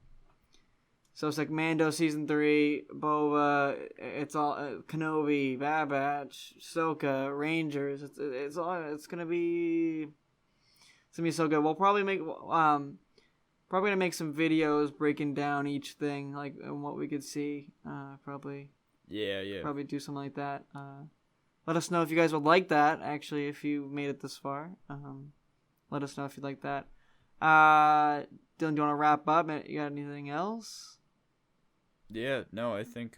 So it's like Mando season 3, Boba. It's all Kenobi, Bad Batch, Ahsoka, Rangers. It's gonna be so good. We'll probably probably gonna make some videos breaking down each thing, and what we could see. Probably do something like that. Let us know if you guys would like that. Actually, if you made it this far, let us know if you'd like that. Dylan, do you want to wrap up? You got anything else? Yeah, no, I think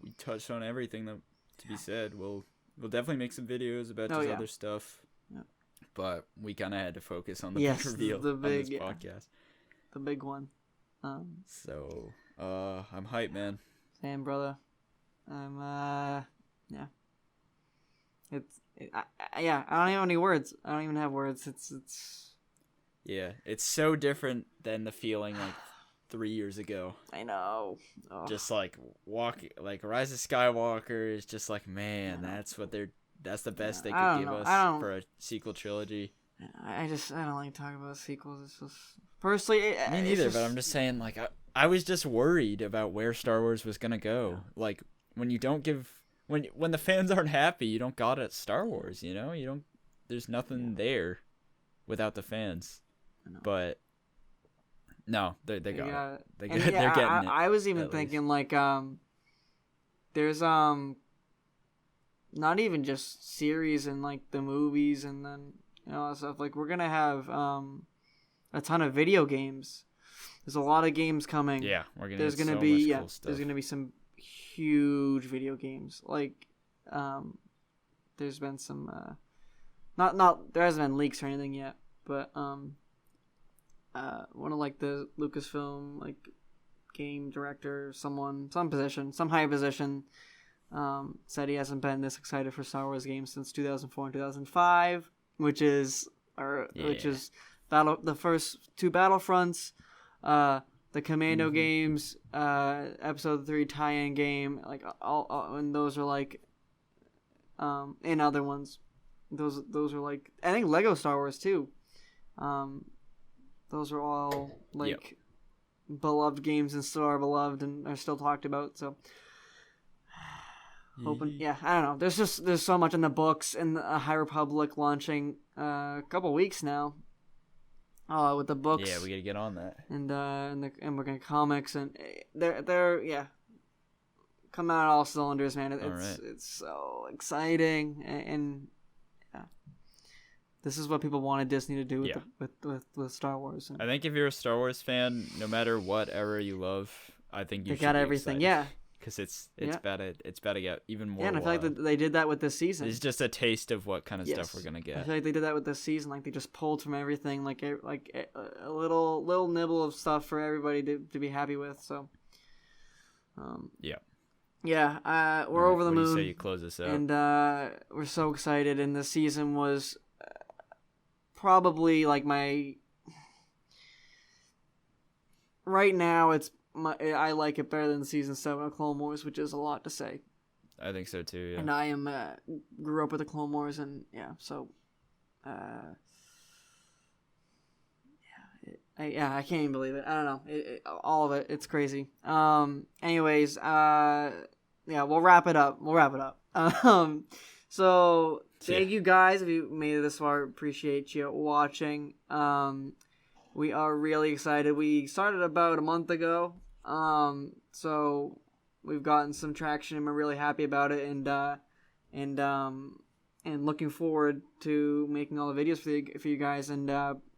we touched on everything that to be said. We'll definitely make some videos about this other stuff. Yeah. But we kind of had to focus on the big reveal on this podcast. The big one. So, I'm hyped, man. Same, brother. I'm I don't even have any words. I don't even have words. It's it's so different than the feeling 3 years ago. I know. Oh. Just like Rise of Skywalker is just like, man, that's the best they could give us for a sequel trilogy. I don't like talking about sequels. It's just personally. Me neither, but I'm just saying, like, I was just worried about where Star Wars was gonna go. Yeah. Like, when you don't give when the fans aren't happy, you don't got it at Star Wars. You know, you don't. There's nothing there without the fans. But no, they got it. They're getting it. I was even thinking like there's not even just series and like the movies and then stuff, like we're gonna have a ton of video games. There's a lot of games coming. Yeah, there's gonna be cool stuff. There's gonna be some huge video games. Like there's been some not there hasn't been leaks or anything yet, but one of like the Lucasfilm like game director, some high position said he hasn't been this excited for Star Wars games since 2004 and 2005, which is the first two Battlefronts, the Commando games, Episode 3 tie-in game, like all and those are like and other ones. Those are like, I think Lego Star Wars too. Those are all like beloved games and still are beloved and are still talked about. So hoping, I don't know. There's so much in the books, and the High Republic launching a couple weeks now. With the books. Yeah, we gotta get on that. And we're gonna comics, and they're come out all cylinders, man. It's so exciting, and this is what people wanted Disney to do with Star Wars. And I think if you're a Star Wars fan, no matter what era you love, I think you should got everything. Excited. Yeah, because it's about to get even more. Yeah, and I feel like they did that with this season. It's just a taste of what kind of stuff we're gonna get. I feel like they did that with this season. Like they just pulled from everything, like a little nibble of stuff for everybody to be happy with. So, we're over the moon. What do you say you close this out? And we're so excited. And the season was probably like right now I like it better than season 7 of Clone Wars, which is a lot to say. I think so too. Yeah. And I grew up with the Clone Wars, and so I can't even believe it. I don't know, all of it. It's crazy. Anyways, we'll wrap it up. So thank you guys if you made it this far. Appreciate you watching. We are really excited. We started about a month ago. So we've gotten some traction and we're really happy about it, and looking forward to making all the videos for you guys. And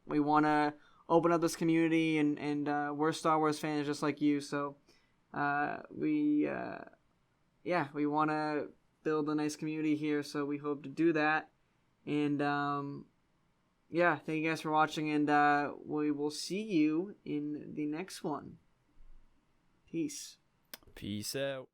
we want to open up this community, and we're Star Wars fans just like you. So we want to build a nice community here. So we hope to do that. And thank you guys for watching, and we will see you in the next one. Peace. Peace out.